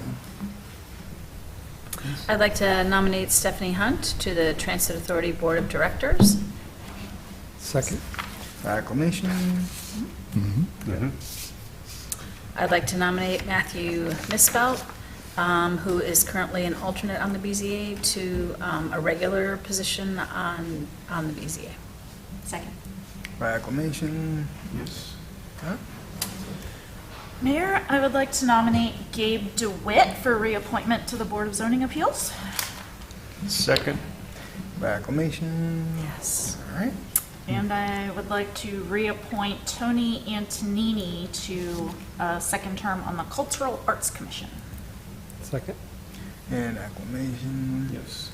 I'd like to nominate Stephanie Hunt to the Transit Authority Board of Directors. Second. By acclamation. I'd like to nominate Matthew Misspelt, who is currently an alternate on the BZA, to a regular position on the BZA. Second. By acclamation. Yes. Okay. Mayor, I would like to nominate Gabe DeWitt for reappointment to the Board of Zoning Appeals. Second. By acclamation. Yes. All right. And I would like to reappoint Tony Antonini to a second term on the Cultural Arts Commission. Second. And acclamation. Yes.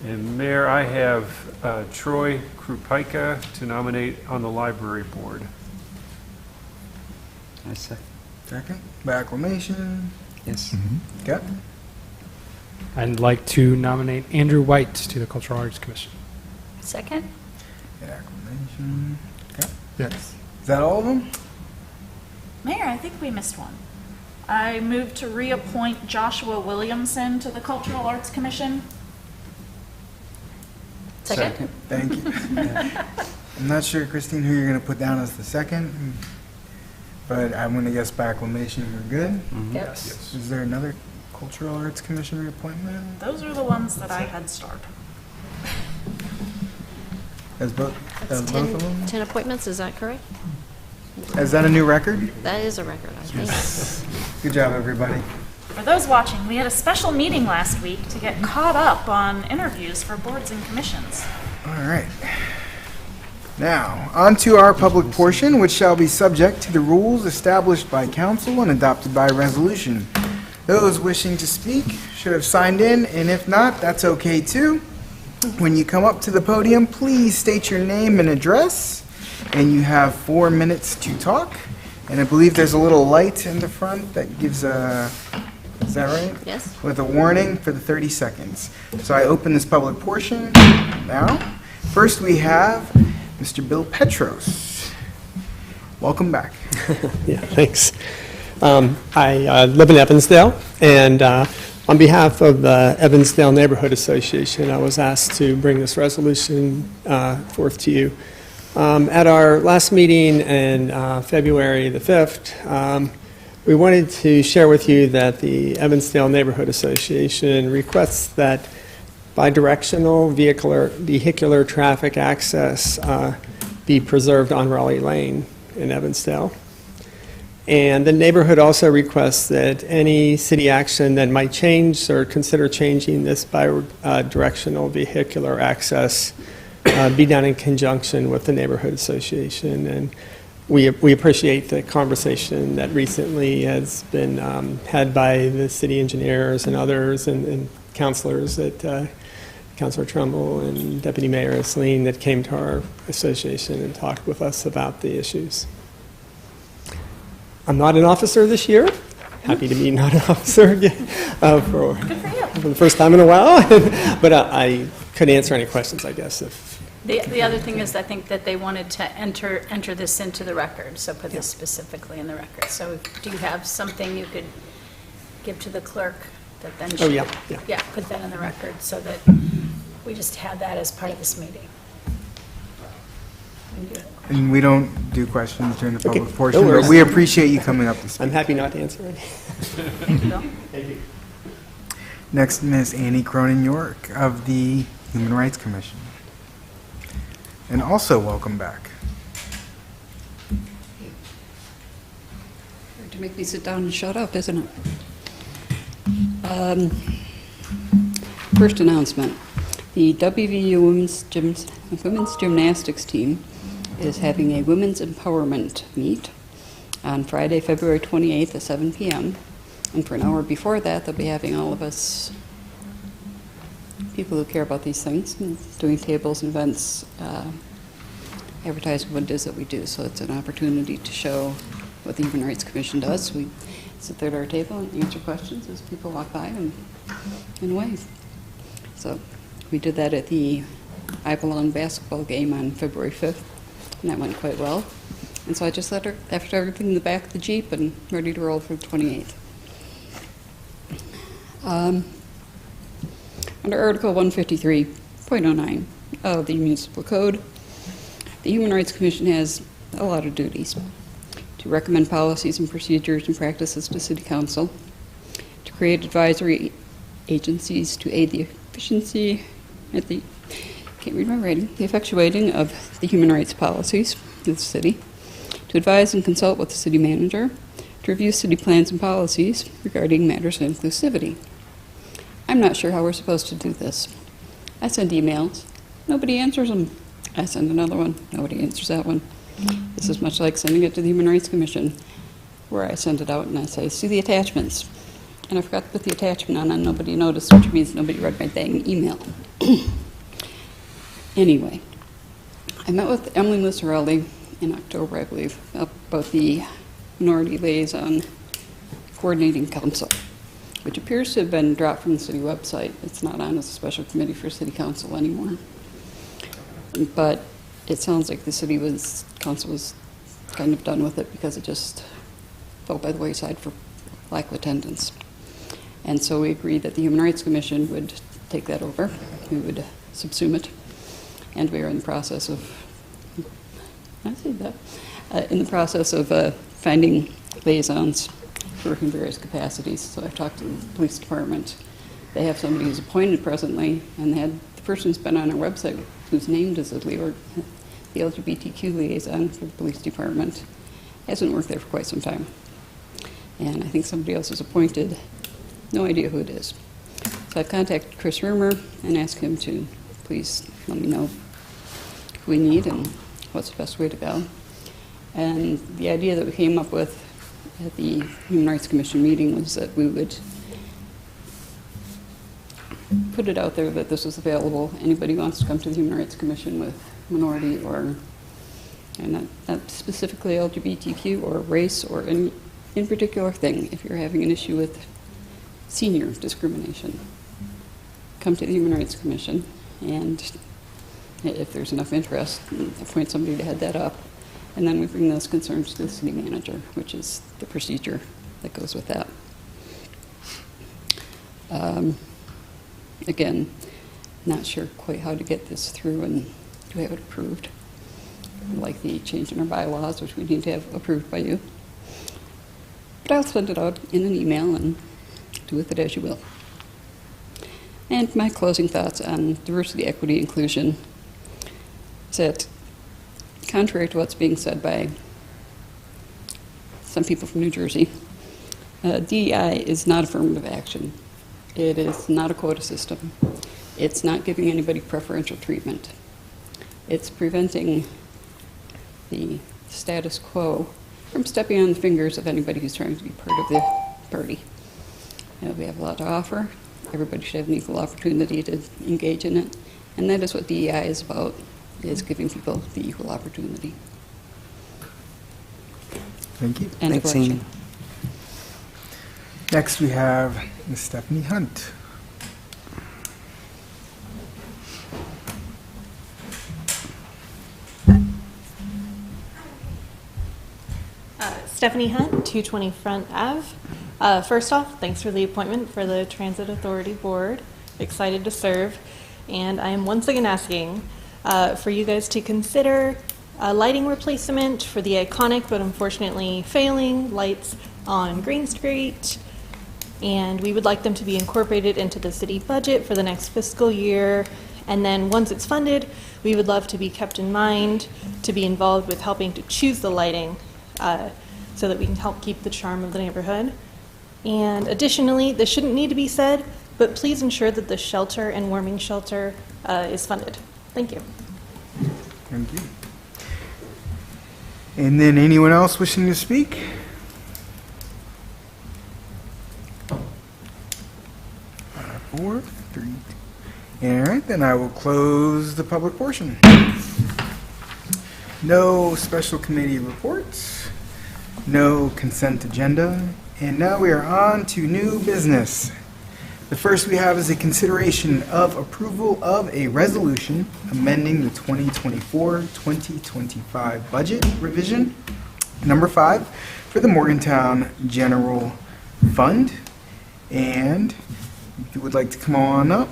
And Mayor, I have Troy Krupika to nominate on the library board. I second. Second. By acclamation. Yes. Okay. I'd like to nominate Andrew White to the Cultural Arts Commission. Second? And acclamation. Okay. Yes. Is that all of them? Mayor, I think we missed one. I move to reappoint Joshua Williamson to the Cultural Arts Commission. Second? Thank you. I'm not sure, Christine, who you're going to put down as the second, but I'm going to guess by acclamation we're good. Yep. Yes. Is there another Cultural Arts Commission reappointment? Those are the ones that I had starred. As both of them? 10 appointments, is that correct? Is that a new record? That is a record, I think. Good job, everybody. For those watching, we had a special meeting last week to get caught up on interviews for boards and commissions. All right. Now, on to our public portion, which shall be subject to the rules established by council and adopted by resolution. Those wishing to speak should have signed in, and if not, that's okay too. When you come up to the podium, please state your name and address, and you have 4 minutes to talk. And I believe there's a little light in the front that gives a, is that right? Yes. With a warning for the 30 seconds. So I open this public portion now. First we have Mr. Bill Petros. Welcome back. Yeah, thanks. I live in Evansdale, and on behalf of the Evansdale Neighborhood Association, I was asked to bring this resolution forth to you. At our last meeting in February the 5th, we wanted to share with you that the Evansdale Neighborhood Association requests that bidirectional vehicular traffic access be preserved on Raleigh Lane in Evansdale. And the neighborhood also requests that any city action that might change or consider changing this bidirectional vehicular access be done in conjunction with the neighborhood association. And we appreciate the conversation that recently has been had by the city engineers and others and councilors that Councilor Trumbull and Deputy Mayor Isleen that came to our association and talked with us about the issues. I'm not an officer this year. Happy to be not an officer again for the first time in a while. But I could answer any questions, I guess. If The other thing is, I think that they wanted to enter this into the record, so put this specifically in the record. So do you have something you could give to the clerk that then she... Oh, yeah. Yeah, put that in the record so that we just have that as part of this meeting. And we don't do questions during the public Okay, portion, no worries. but we appreciate you coming up to speak. I'm happy not to answer any. Thank you, Bill. Thank you. Next, Ms. Annie Cronin-York of the Human Rights Commission. And also welcome back. Hard to make me sit down and shut up, isn't it? First announcement. The WVU Women's Gymnastics team is having a Women's Empowerment Meet on Friday, February 28th at 7 p.m. And for an hour before that, they'll be having all of us, people who care about these things, doing tables and events, advertising what it is that we do. So it's an opportunity to show what the Human Rights Commission does. We sit there at our table and answer questions as people walk by and wave. So we did that at the I Belong basketball game on February 5th, and that went quite well. And so I just left everything in the back of the Jeep and ready to roll for the 28th. Under Article 153.09 of the Municipal Code, the Human Rights Commission has a lot of duties: to recommend policies and procedures and practices to City Council, to create advisory agencies to aid the efficiency at the, can't read my writing, the effectuating of the human rights policies of the city, to advise and consult with the city manager, to review city plans and policies regarding matters of inclusivity. I'm not sure how we're supposed to do this. I send emails, nobody answers them. I send another one, nobody answers that one. This is much like sending it to the Human Rights Commission, where I send it out and I say, see the attachments. And I forgot to put the attachment on and nobody noticed, which means nobody read my dang email. Anyway, I met with Emily Mussorelli in October, I believe, about the Minority Liaison Coordinating Council, which appears to have been dropped from the city website. It's not on as a special committee for City Council anymore. But it sounds like the council was kind of done with it because it just fell by the wayside for lack of attendance. And so we agreed that the Human Rights Commission would take that over. We would subsume it. And we are in the process of, finding liaisons who work in various capacities. So I've talked to the police department. They have somebody who's appointed presently, and they had the person who's been on our website who's named as the LGBTQ liaison for the police department. Hasn't worked there for quite some time. And I think somebody else is appointed. No idea who it is. So I've contacted Chris Rumor and asked him to please let me know who we need and what's the best way to go. And the idea that we came up with at the Human Rights Commission meeting was that we would put it out there that this was available. Anybody who wants to come to the Human Rights Commission with minority or, and not specifically LGBTQ or race or any in particular thing, if you're having an issue with senior discrimination, come to the Human Rights Commission, and if there's enough interest, appoint somebody to head that up, and then we bring those concerns to the city manager, which is the procedure that goes with that. Again, not sure quite how to get this through and to have it approved, like the change in our bylaws, which we need to have approved by you. But I'll send it out in an email and do with it as you will. And my closing thoughts on diversity, equity, inclusion is that, contrary to what's being said by some people from New Jersey, DEI is not affirmative action. It is not a quota system. It's not giving anybody preferential treatment. It's preventing the status quo from stepping on the fingers of anybody who's trying to be part of the party. We have a lot to offer. Everybody should have an equal opportunity to engage in it. And that is what DEI is about, is giving people the equal opportunity. Thank you. And Thanks, Amy. Next, we have Ms. Stephanie Hunt. Stephanie Hunt, 220 Front Ave. First off, thanks for the appointment for the Transit Authority Board. Excited to serve. And I am once again asking for you guys to consider a lighting replacement for the iconic but unfortunately failing lights on Green Street. And we would like them to be incorporated into the city budget for the next fiscal year. And then once it's funded, we would love to be kept in mind to be involved with helping to choose the lighting so that we can help keep the charm of the neighborhood. And additionally, this shouldn't need to be said, but please ensure that the shelter and warming shelter is funded. Thank you. Thank you. And then anyone else wishing to speak? 4, 3. All right, then I will close the public portion. No special committee reports, no consent agenda, and now we are on to new business. The first we have is a consideration of approval of a resolution amending the 2024-2025 budget revision, number 5, for the Morgantown General Fund. And if you would like to come on up,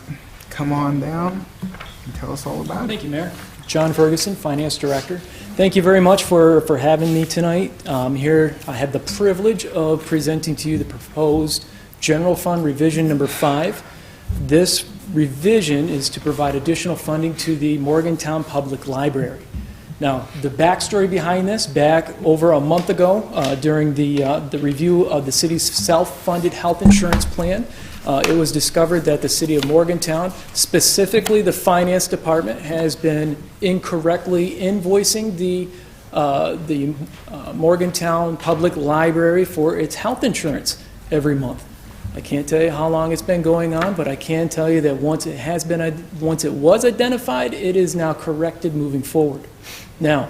come on down, and tell us all about it. Thank you, Mayor. John Ferguson, Finance Director. Thank you very much for having me tonight. Here, I have the privilege of presenting to you the proposed General Fund Revision Number 5. This revision is to provide additional funding to the Morgantown Public Library. Now, the backstory behind this, back over a month ago, during the review of the city's self-funded health insurance plan, it was discovered that the city of Morgantown, specifically the finance department, has been incorrectly invoicing the Morgantown Public Library for its health insurance every month. I can't tell you how long it's been going on, but I can tell you that once it was identified, it is now corrected moving forward. Now,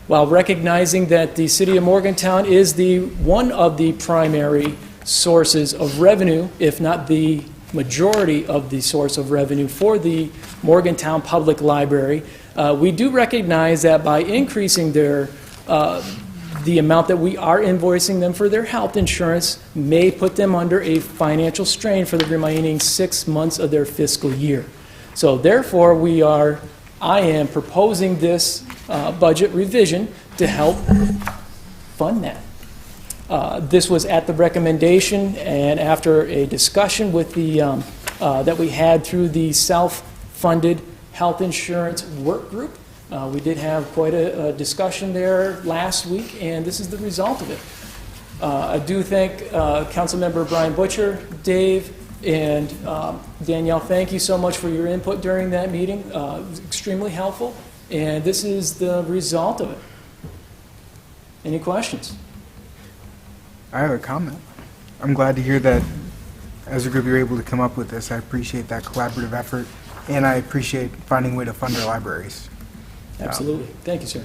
while recognizing that the city of Morgantown is one of the primary sources of revenue, if not the majority of the source of revenue for the Morgantown Public Library, we do recognize that by increasing the amount that we are invoicing them for their health insurance may put them under a financial strain for the remaining 6 months of their fiscal year. So therefore, I am proposing this budget revision to help fund that. This was at the recommendation and after a discussion with that we had through the self-funded health insurance work group. We did have quite a discussion there last week, and this is the result of it. I do thank Councilmember Brian Butcher, Dave, and Danielle. Thank you so much for your input during that meeting. It was extremely helpful, and this is the result of it. Any questions? I have a comment. I'm glad to hear that as a group you're able to come up with this. I appreciate that collaborative effort, and I appreciate finding a way to fund our libraries. Absolutely. Thank you, sir.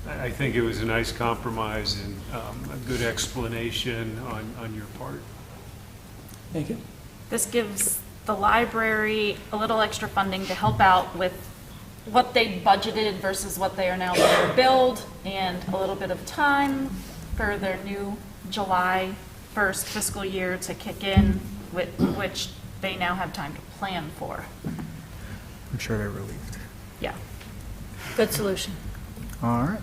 I think it was a nice compromise and a good explanation on your part. Thank you. This gives the library a little extra funding to help out with what they budgeted versus what they are now going to build, and a little bit of time for their new July 1st fiscal year to kick in, which they now have time to plan for. I'm sure they're relieved. Yeah. Good solution. All right.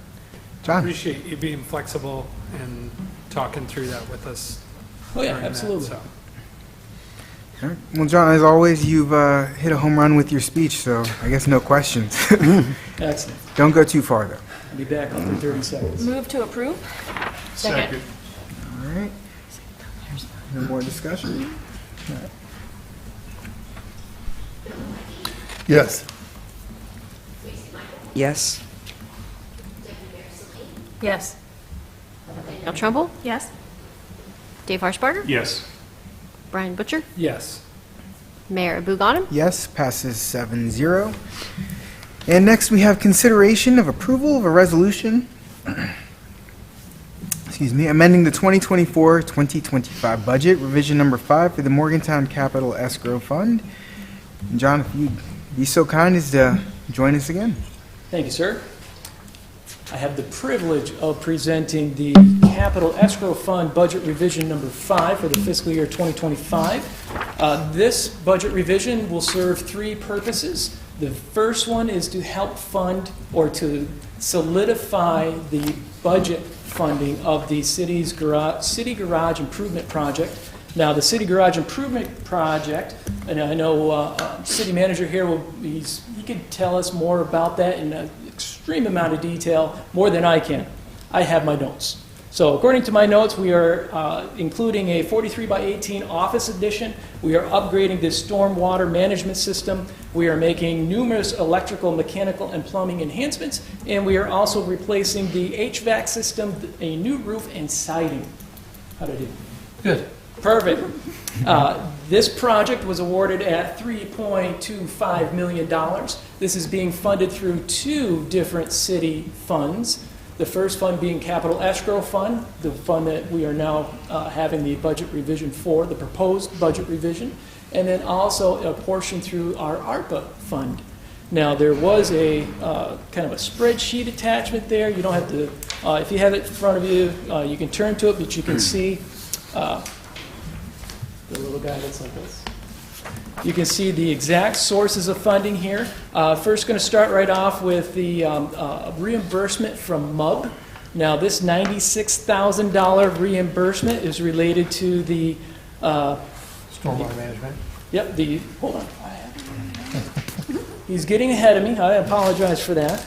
John? Appreciate you being flexible and talking through that with us. Oh, yeah, during that, absolutely. so. All right. Well, John, as always, you've hit a home run with your speech, so I guess no questions. Excellent. Don't go too far, though. I'll be back after 30 seconds. Move to approve. Second. All right. No more discussion? All right. Yes. Yes. Yes. Danielle Trumbull, Yes. Dave Harshbarger, Yes. Brian Butcher, Yes. Mayor Abu-Ghanem. Yes, passes 7-0. And next we have consideration of approval of a resolution, amending the 2024-2025 budget, revision number 5 for the Morgantown Capital Escrow Fund. And John, if you'd be so kind as to join us again. Thank you, sir. I have the privilege of presenting the Capital Escrow Fund Budget Revision Number 5 for the fiscal year 2025. This budget revision will serve 3 purposes. The first one is to help fund or to solidify the budget funding of the City Garage Improvement Project. Now, the City Garage Improvement Project, and I know City Manager here, he could tell us more about that in an extreme amount of detail, more than I can. I have my notes. So according to my notes, we are including a 43 by 18 office addition. We are upgrading the stormwater management system. We are making numerous electrical, mechanical, and plumbing enhancements. And we are also replacing the HVAC system, a new roof, and siding. How did I do? Good. Perfect. This project was awarded at $3.25 million. This is being funded through 2 different city funds. The first fund being capital escrow fund, the fund that we are now having the budget revision for, the proposed budget revision, and then also a portion through our ARPA fund. Now, there was a kind of a spreadsheet attachment there. You don't have to, if you have it in front of you, you can turn to it, but you can see the little guy that's like this. You can see the exact sources of funding here. First, going to start right off with the reimbursement from MUB. Now, this $96,000 reimbursement is related to the Stormwater management. Yep, hold on. He's getting ahead of me. I apologize for that.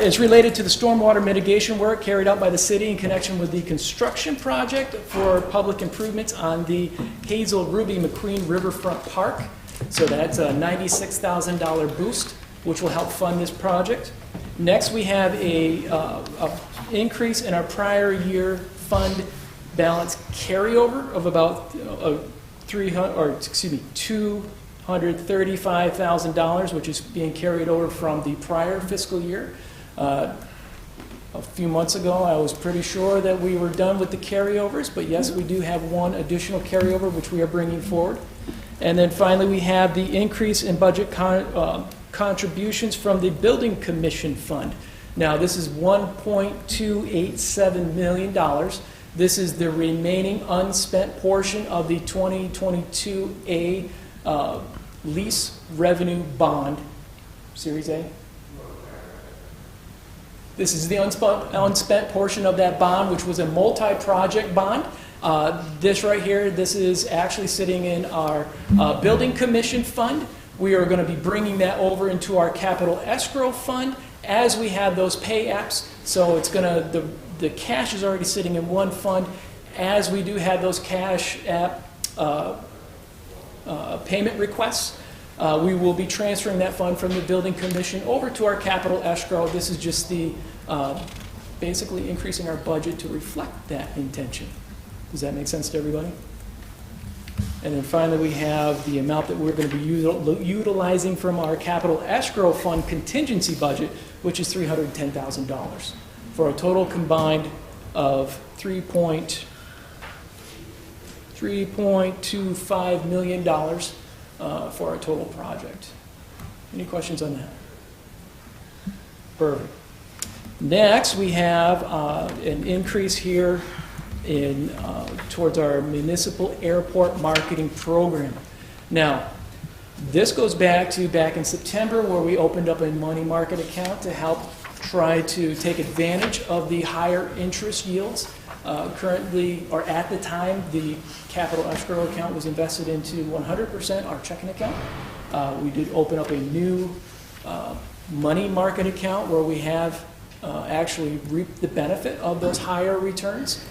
It's related to the stormwater mitigation work carried out by the city in connection with the construction project for public improvements on the Hazel Ruby McQueen Riverfront Park. So that's a $96,000 boost, which will help fund this project. Next, we have a increase in our prior year fund balance carryover of about $235,000, which is being carried over from the prior fiscal year. A few months ago, I was pretty sure that we were done with the carryovers, but yes, we do have one additional carryover, which we are bringing forward. And then finally, we have the increase in budget contributions from the Building Commission Fund. Now, this is $1.287 million. This is the remaining unspent portion of the 2022A lease revenue bond, Series A. This is the unspent portion of that bond, which was a multi-project bond. This right here, this is actually sitting in our Building Commission Fund. We are going to be bringing that over into our capital escrow fund as we have those pay apps. So it's going to, the cash is already sitting in one fund. As we do have those cash app payment requests, we will be transferring that fund from the Building Commission over to our capital escrow. This is just the basically increasing our budget to reflect that intention. Does that make sense to everybody? And then finally, we have the amount that we're going to be utilizing from our capital escrow fund contingency budget, which is $310,000, for a total combined of $3.25 million for our total project. Any questions on that? Perfect. Next, we have an increase here in towards our municipal airport marketing program. Now, this goes back in September, where we opened up a money market account to help try to take advantage of the higher interest yields. Currently, or at the time, the capital escrow account was invested into 100% our checking account. We did open up a new money market account where we have actually reaped the benefit of those higher returns.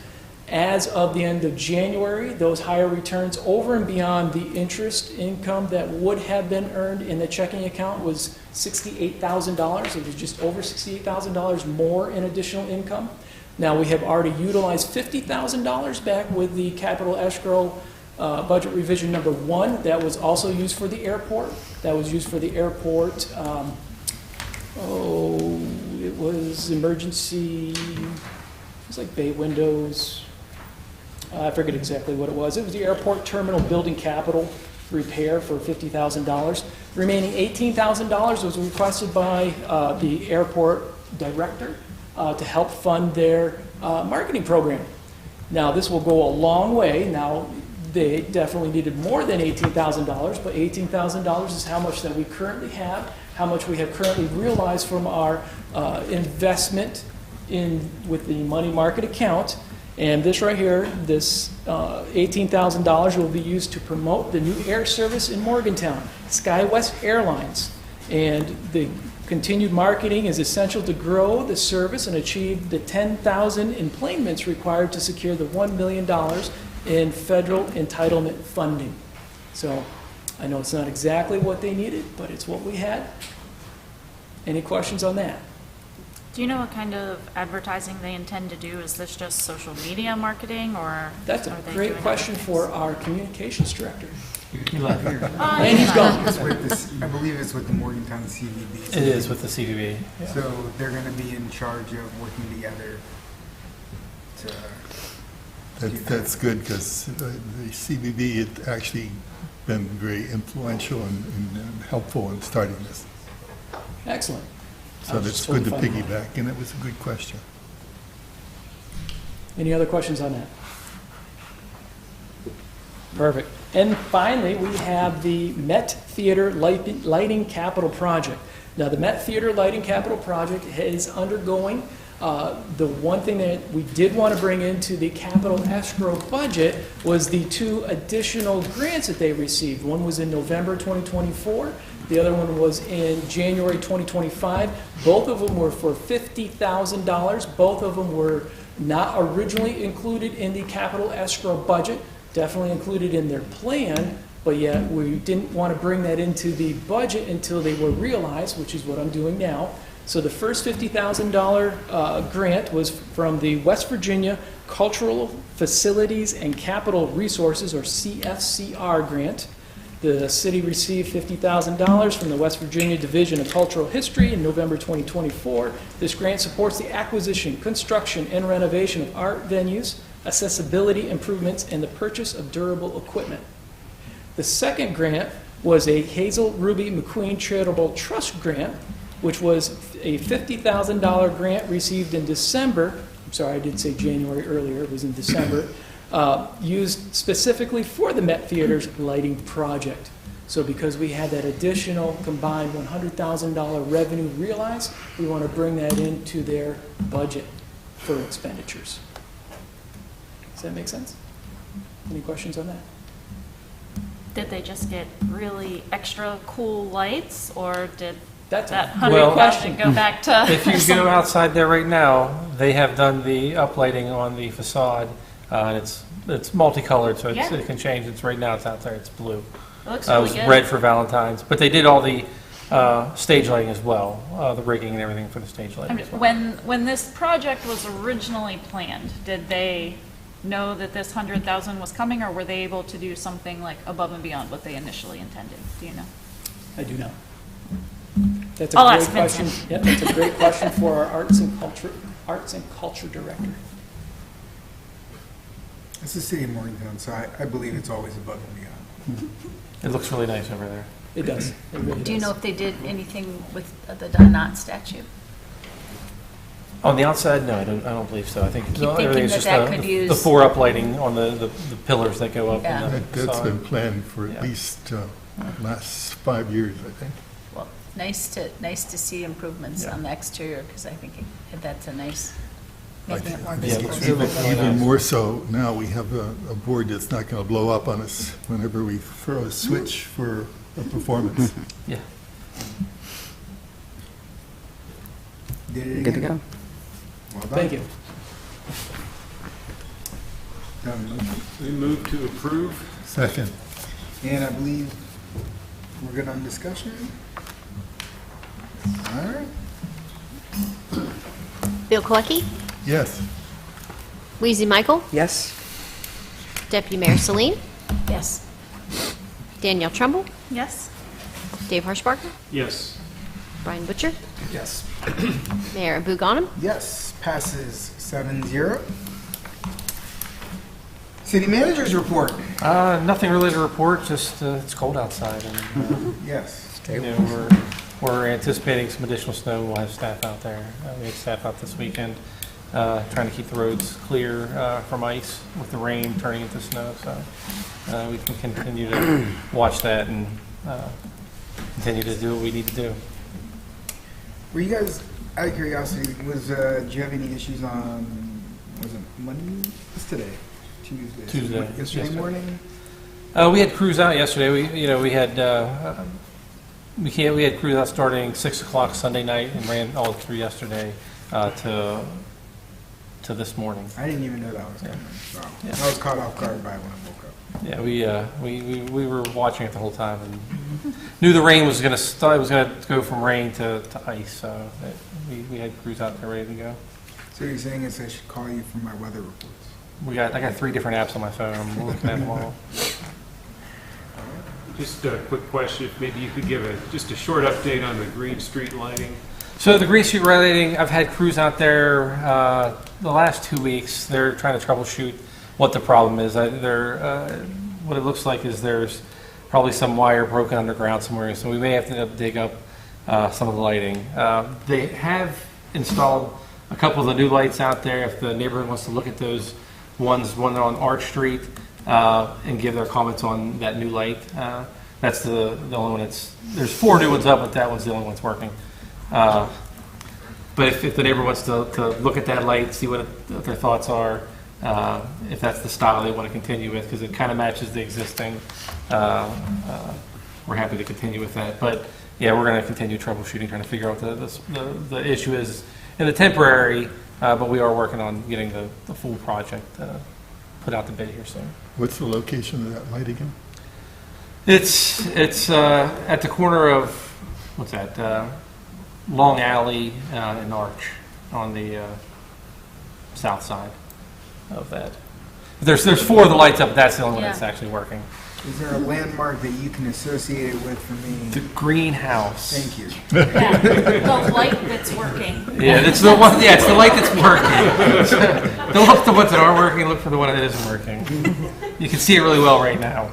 As of the end of January, those higher returns over and beyond the interest income that would have been earned in the checking account was $68,000. It was just over $68,000 more in additional income. Now, we have already utilized $50,000 back with the capital escrow budget revision number 1. That was also used for the airport. That was used for the airport. It was emergency. It was like bay windows. I forget exactly what it was. It was the airport terminal building capital repair for $50,000. The remaining $18,000 was requested by the airport director to help fund their marketing program. Now, this will go a long way. Now, they definitely needed more than $18,000, but $18,000 is how much that we currently have, how much we have currently realized from our investment with the money market account. And this right here, this $18,000 will be used to promote the new air service in Morgantown, SkyWest Airlines. And the continued marketing is essential to grow the service and achieve the 10,000 enplanements required to secure the $1 million in federal entitlement funding. So I know it's not exactly what they needed, but it's what we had. Any questions on that? Do you know what kind of advertising they intend to do? Is this just social media marketing, or That's a great question for our communications director. And he's gone. It's with this, I believe it's with the Morgantown CVB. It is with the CVB. Yeah. So they're going to be in charge of working together to. That's good, because the CBB had actually been very influential and helpful in starting this. Excellent. I So was that's just good to totally fine with piggyback, and it was a good question. Any other questions on that? Perfect. And finally, we have the Met Theater Lighting Capital Project. Now, the Met Theater Lighting Capital Project is undergoing. The one thing that we did want to bring into the capital escrow budget was the 2 additional grants that they received. One was in November 2024. The other one was in January 2025. Both of them were for $50,000. Both of them were not originally included in the capital escrow budget, definitely included in their plan, but yet we didn't want to bring that into the budget until they were realized, which is what I'm doing now. So the first $50,000 grant was from the West Virginia Cultural Facilities and Capital Resources, or CFCR grant. The city received $50,000 from the West Virginia Division of Cultural History in November 2024. This grant supports the acquisition, construction, and renovation of art venues, accessibility improvements, and the purchase of durable equipment. The second grant was a Hazel Ruby McQueen Charitable Trust grant, which was a $50,000 grant received in December. I'm sorry, I did say January earlier, it was in December. Used specifically for the Met Theater's lighting project. So because we had that additional combined $100,000 revenue realized, we want to bring that into their budget for expenditures. Does that make sense? Any questions on that? Did they just get really extra cool lights, or did That's that a great question. 100,000 go back to? If you go outside there right now, they have done the uplighting on the facade, and it's multicolored, so Yeah. it can change. It's right now, it's out there, it's blue. It looks It really was good. red for Valentine's, but they did all the stage lighting as well, the rigging and everything for the stage I lighting mean, as well. when this project was originally planned, did they know that this 100,000 was coming, or were they able to do something like above and beyond what they initially intended? Do you know? I do not. That's a I'll great ask question. Vincent. Yep, that's a great question for our arts and culture director. It's the city of Morgantown, so I believe it's always above and beyond. It looks really nice over there. It does. It really Do you does. know if they did anything with the Donat statue? On the outside, no, I don't believe so. I think Keep thinking everything's that just that the could the use- 4 uplighting on the pillars that go up. Yeah. in the That's facade. been planned for at Yeah. least last 5 years, I think. Well, nice to see improvements on the exterior, because I think that's a nice, making it more Yeah, it visible. looks really nice. Even more so now, we have a board that's not going to blow up on us whenever we throw a switch for a performance. Yeah. Did it Good to again. go. Well done. Thank you. We move to approve. Second. And I believe we're good on discussion. All right. Bill Kolecki, Yes. Weezy Michael, Yes? Deputy Mayor Celine, Yes. Danielle Trumbull, Yes? Dave Harshbarger, Yes. Brian Butcher, Yes. Mayor Abu Ghanem. Yes, passes 7-0. City managers report. Nothing really to report, just it's cold outside. And, Yes. you know, we're anticipating some additional snow. We'll have staff out there. We had staff out this weekend trying to keep the roads clear from ice with the rain turning into snow. So we can continue to watch that and continue to do what we need to do. Were you guys, out of curiosity, do you have any issues on, was it Monday? What's today? Tuesday. Tuesday. Yesterday morning? We had crews out yesterday. We had crews out starting 6 o'clock Sunday night and ran all through yesterday to this morning. I didn't even know that was coming. So Yeah. I was caught off guard by it when I woke up. Yeah, we were watching it the whole time and knew the rain was going to start. It was going to go from rain to ice. So we had crews out there ready to go. So you're saying is I should call you for my weather reports? I got 3 different apps on my phone. I'm looking at them all. Just a quick question, if maybe you could give just a short update on the Green Street lighting. So the Green Street lighting, I've had crews out there the last 2 weeks. They're trying to troubleshoot what the problem is. What it looks like is there's probably some wire broken underground somewhere, so we may have to dig up some of the lighting. They have installed a couple of the new lights out there. If the neighborhood wants to look at those one on Arch Street and give their comments on that new light, that's the only one there's 4 new ones up, but that one's the only one that's working. But if the neighbor wants to look at that light, see what their thoughts are, if that's the style they want to continue with, because it kind of matches the existing, we're happy to continue with that. But yeah, we're going to continue troubleshooting, trying to figure out what the issue is in the temporary, but we are working on getting the full project put out to bid here soon. What's the location of that light again? It's at the corner of, what's that, Long Alley and Arch on the south side of that. There's 4 of the lights up, that's the only one that's actually working. Is there a landmark that you can associate it with for me? The greenhouse. Thank you. Yeah, the light that's working. Yeah, it's the one. Yeah, it's the light that's working. Don't look for the ones that aren't working. Look for the one that isn't working. You can see it really well right now.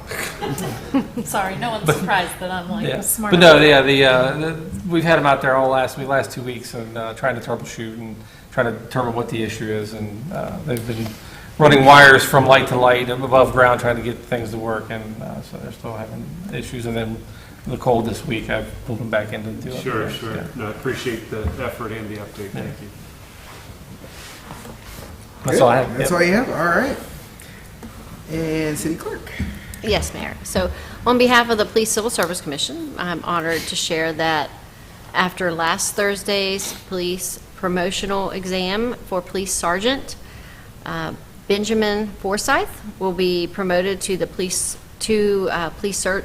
Sorry, no one's surprised that I'm like smart. But no, yeah, we've had them out there all last 2 weeks and trying to troubleshoot and trying to determine what the issue is, and they've been running wires from light to light above ground trying to get things to work, and so they're still having issues. And then the cold this week, I've pulled them back into the Sure. Yeah. No, I appreciate the effort and the update. Thank you. That's all I have. That's Yep. all you have? All right. And City Clerk. Yes, Mayor. So on behalf of the Police Civil Service Commission, I'm honored to share that after last Thursday's police promotional exam for police sergeant, Benjamin Forsyth will be promoted to police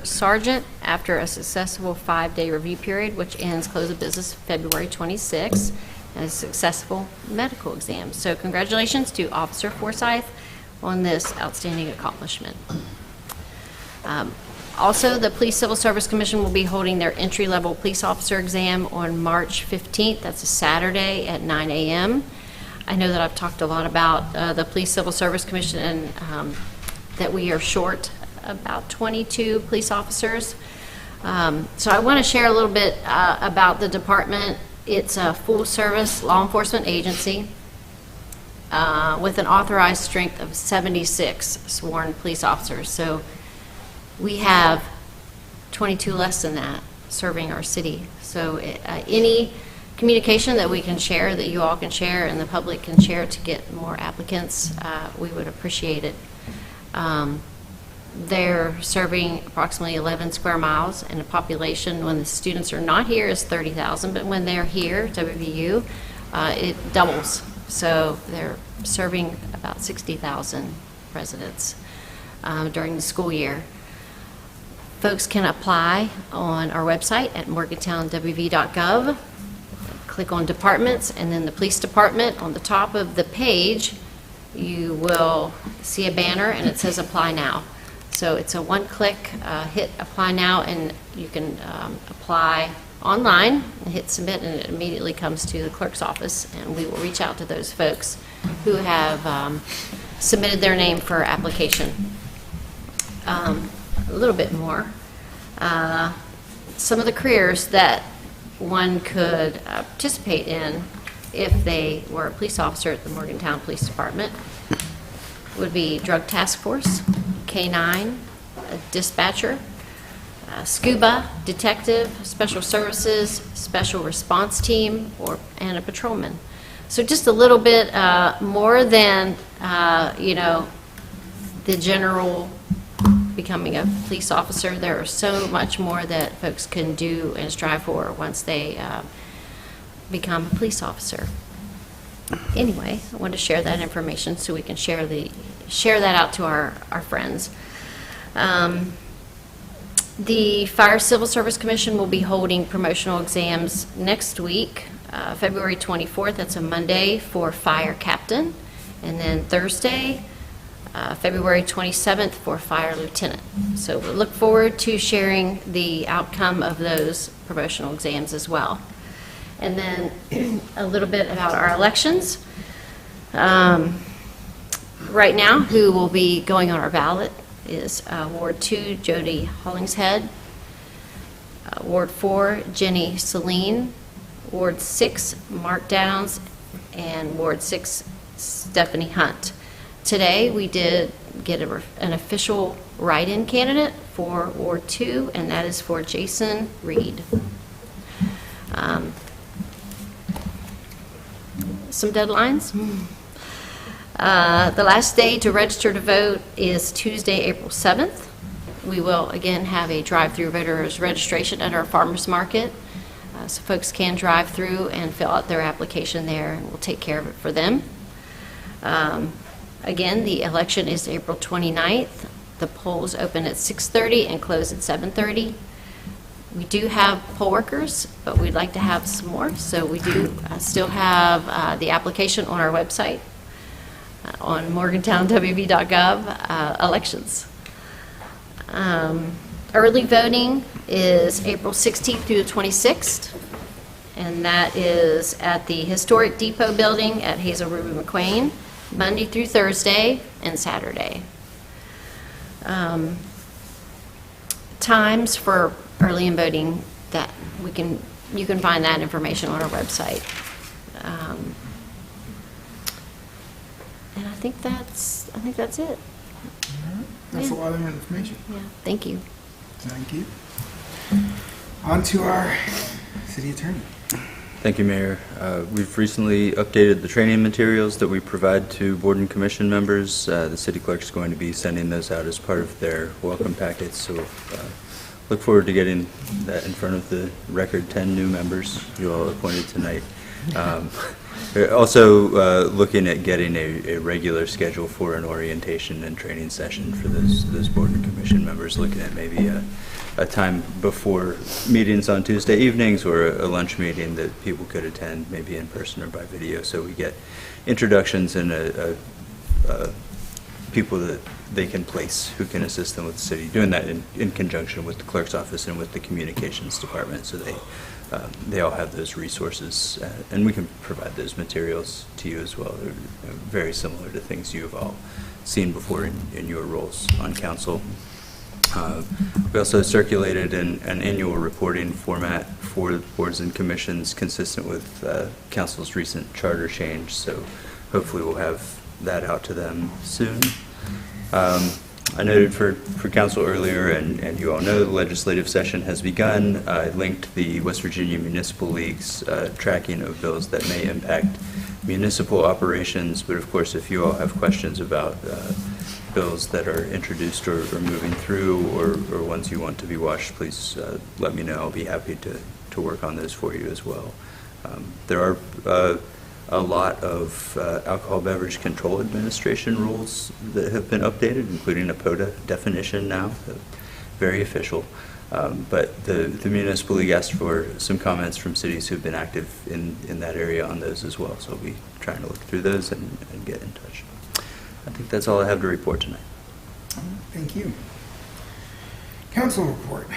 sergeant after a successful 5-day review period, which ends close of business February 26th, and a successful medical exam. So congratulations to Officer Forsyth on this outstanding accomplishment. Also, the Police Civil Service Commission will be holding their entry-level police officer exam on March 15th. That's a Saturday at 9 a.m. I know that I've talked a lot about the Police Civil Service Commission and that we are short about 22 police officers. So I want to share a little bit about the department. It's a full-service law enforcement agency with an authorized strength of 76 sworn police officers. So we have 22 less than that serving our city. So any communication that we can share, that you all can share and the public can share to get more applicants, we would appreciate it. They're serving approximately 11 square miles, and the population when the students are not here is 30,000, but when they're here, WVU, it doubles. So they're serving about 60,000 residents during the school year. Folks can apply on our website at morgantownwv.gov. Click on departments, and then the police department. On the top of the page, you will see a banner, and it says apply now. So it's a one-click, hit apply now, and you can apply online and hit submit, and it immediately comes to the clerk's office, and we will reach out to those folks who have submitted their name for application. A little bit more. Some of the careers that one could participate in if they were a police officer at the Morgantown Police Department would be drug task force, K-9, a dispatcher, scuba, detective, special services, special response team, and a patrolman. So just a little bit more than, the general becoming a police officer. There are so much more that folks can do and strive for once they become a police officer. Anyway, I wanted to share that information so we can share that out to our friends. The Fire Civil Service Commission will be holding promotional exams next week, February 24th. That's a Monday for fire captain, and then Thursday, February 27th for fire lieutenant. So we look forward to sharing the outcome of those promotional exams as well. And then a little bit about our elections. Right now, who will be going on our ballot is Ward 2, Jody Hollingshead, Ward 4, Jenny Celine, Ward 6, Mark Downs, and Ward 6, Stephanie Hunt. Today, we did get an official write-in candidate for Ward 2, and that is for Jason Reed. Some deadlines. The last day to register to vote is Tuesday, April 7th. We will again have a drive-through voters registration at our farmers market, so folks can drive through and fill out their application there, and we'll take care of it for them. Again, the election is April 29th. The polls open at 6:30 and close at 7:30. We do have poll workers, but we'd like to have some more, so we do still have the application on our website on morgantownwv.gov, elections. Early voting is April 16th through the 26th, and that is at the Historic Depot Building at Hazel Ruby McQueen, Monday through Thursday and Saturday. Times for early in voting, that you can find that information on our website. And I think that's it. That's Yeah. a lot of information. Yeah, thank you. Thank you. On to our city attorney. Thank you, Mayor. We've recently updated the training materials that we provide to board and commission members. The city clerk's going to be sending those out as part of their welcome packets, so look forward to getting that in front of the record 10 new members you all appointed tonight. We're also looking at getting a regular schedule for an orientation and training session for those board and commission members, looking at maybe a time before meetings on Tuesday evenings or a lunch meeting that people could attend, maybe in person or by video, so we get introductions and people that they can place who can assist them with the city, doing that in conjunction with the clerk's office and with the communications department, so they all have those resources, and we can provide those materials to you as well. They're very similar to things you have all seen before in your roles on council. We also circulated an annual reporting format for boards and commissions consistent with council's recent charter change, so hopefully we'll have that out to them soon. I noted for council earlier, and you all know, the legislative session has begun. I linked the West Virginia Municipal League's tracking of bills that may impact municipal operations, but of course, if you all have questions about bills that are introduced or moving through, or ones you want to be watched, please let me know. I'll be happy to work on those for you as well. There are a lot of alcohol beverage control administration rules that have been updated, including a POTA definition now, very official. But the Municipal League asked for some comments from cities who've been active in that area on those as well, so I'll be trying to look through those and get in touch. I think that's all I have to report tonight. Thank you. Council report.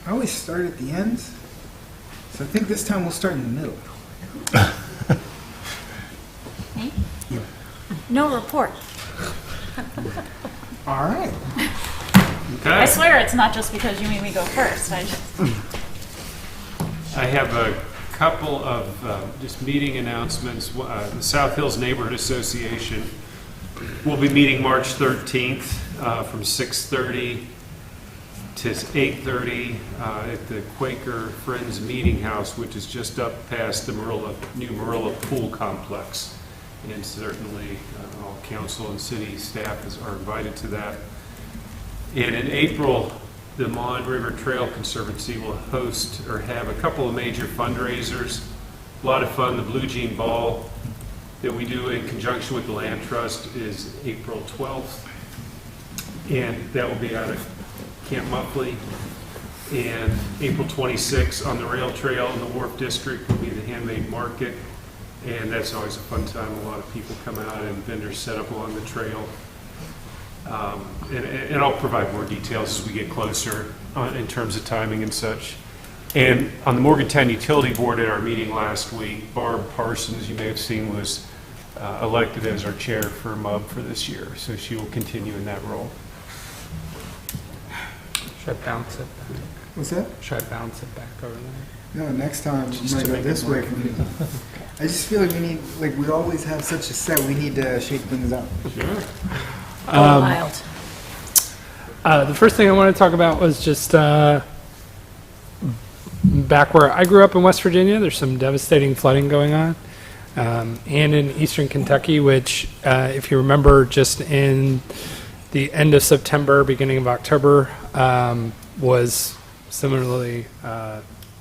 I always start at the end, so I think this time we'll start in the middle. Me? You. No report. All right. I swear it's not just because you made me go first. I have a couple of just meeting announcements. The South Hills Neighborhood Association will be meeting March 13th from 6:30 to 8:30 at the Quaker Friends Meeting House, which is just up past the new Marilla Pool Complex. And certainly all council and city staff are invited to that. And in April, the Mon River Trail Conservancy will host or have a couple of major fundraisers. A lot of fun. The Blue Jean Ball that we do in conjunction with the Land Trust is April 12th. And that will be out of Camp Muffley. And April 26th on the rail trail in the Wharf District will be the Handmade Market. and that's always a fun time. A lot of people come out and vendors set up along the trail. And I'll provide more details as we get closer in terms of timing and such. And on the Morgantown Utility Board at our meeting last week, Barb Parsons, you may have seen, was elected as our chair for MUB for this year, so she will continue in that role. Should I bounce it back? What's that? Should I bounce it back over there? No, next time Just I'm to gonna go make this it way more- from you. I just feel like we always have such a set, we need to shake things up. Sure. Wild. The first thing I want to talk about was just back where I grew up in West Virginia, there's some devastating flooding going on. And in eastern Kentucky, which, if you remember, just in the end of September, beginning of October, was similarly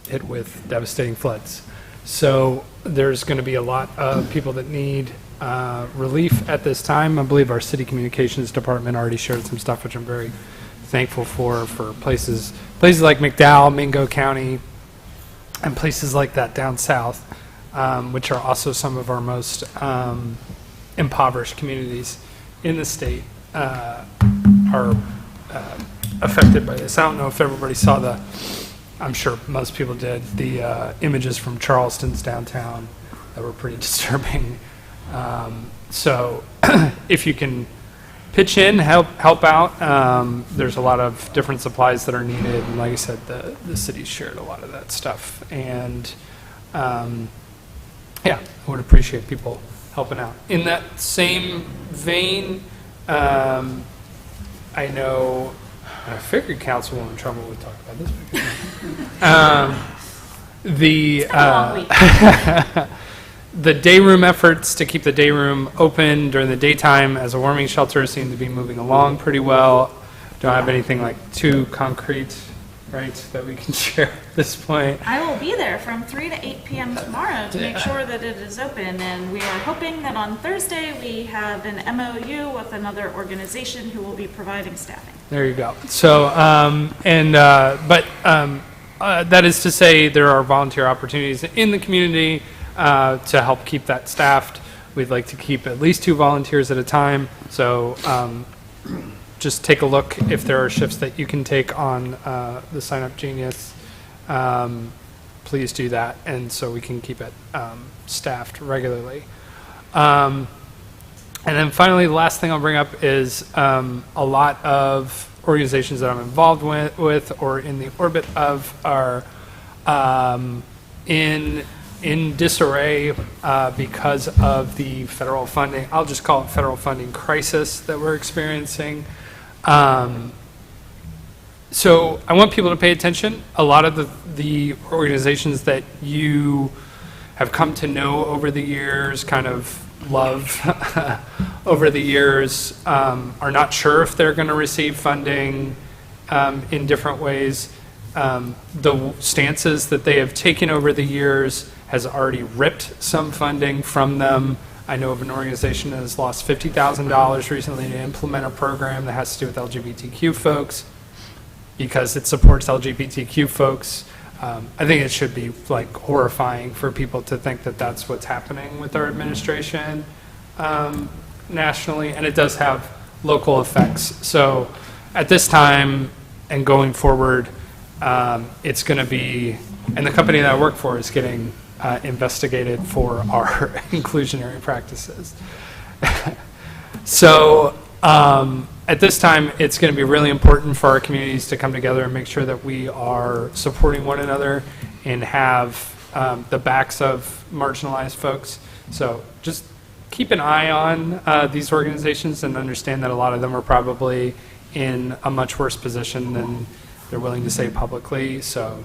hit with devastating floods. So there's going to be a lot of people that need relief at this time. I believe our city communications department already shared some stuff, which I'm very thankful for places like McDowell, Mingo County, and places like that down south, which are also some of our most impoverished communities in the state, are affected by this. I don't know if everybody saw I'm sure most people did, the images from Charleston's downtown that were pretty disturbing. So if you can pitch in, help out, there's a lot of different supplies that are needed. And like I said, the city shared a lot of that stuff. And yeah, I would appreciate people helping out. In that same vein, I know, I figured Councilwoman Trumbull would talk about this. The day room efforts to keep the day room open during the daytime as a warming shelter seem to be moving along pretty well. Don't have anything like too concrete, right, that we can share at this point. I will be there from 3 to 8 p.m. tomorrow to make sure that it is open, and we are hoping that on Thursday we have an MOU with another organization who will be providing staffing. There you go. So, that is to say there are volunteer opportunities in the community to help keep that staffed. We'd like to keep at least 2 volunteers at a time. So just take a look if there are shifts that you can take on the Sign Up Genius. Please do that, and so we can keep it staffed regularly. And then finally, the last thing I'll bring up is a lot of organizations that I'm involved with or in the orbit of are in disarray because of the federal funding. I'll just call it federal funding crisis that we're experiencing. So I want people to pay attention. A lot of the organizations that you have come to know over the years, kind of love over the years, are not sure if they're going to receive funding in different ways. The stances that they have taken over the years has already ripped some funding from them. I know of an organization that has lost $50,000 recently to implement a program that has to do with LGBTQ folks because it supports LGBTQ folks. I think it should be like horrifying for people to think that that's what's happening with our administration nationally, and it does have local effects. So at this time and going forward, it's going to be, and the company that I work for is getting investigated for our inclusionary practices. So at this time, it's going to be really important for our communities to come together and make sure that we are supporting one another and have the backs of marginalized folks. So just keep an eye on these organizations and understand that a lot of them are probably in a much worse position than they're willing to say publicly. So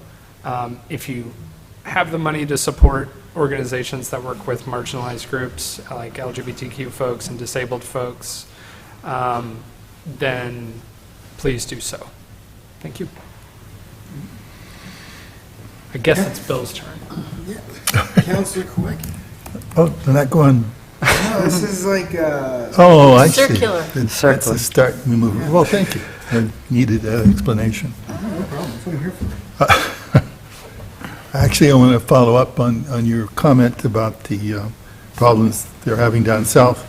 if you have the money to support organizations that work with marginalized groups like LGBTQ folks and disabled folks, then please do so. Thank you. I guess it's Bill's turn. Counselor Quick. Oh, they're not going, No, this is like, oh, I see. Circular. That's the start. We move. Well, thank you. I needed that explanation. no problem, that's what I'm here for. Actually, I want to follow up on your comment about the problems they're having down south.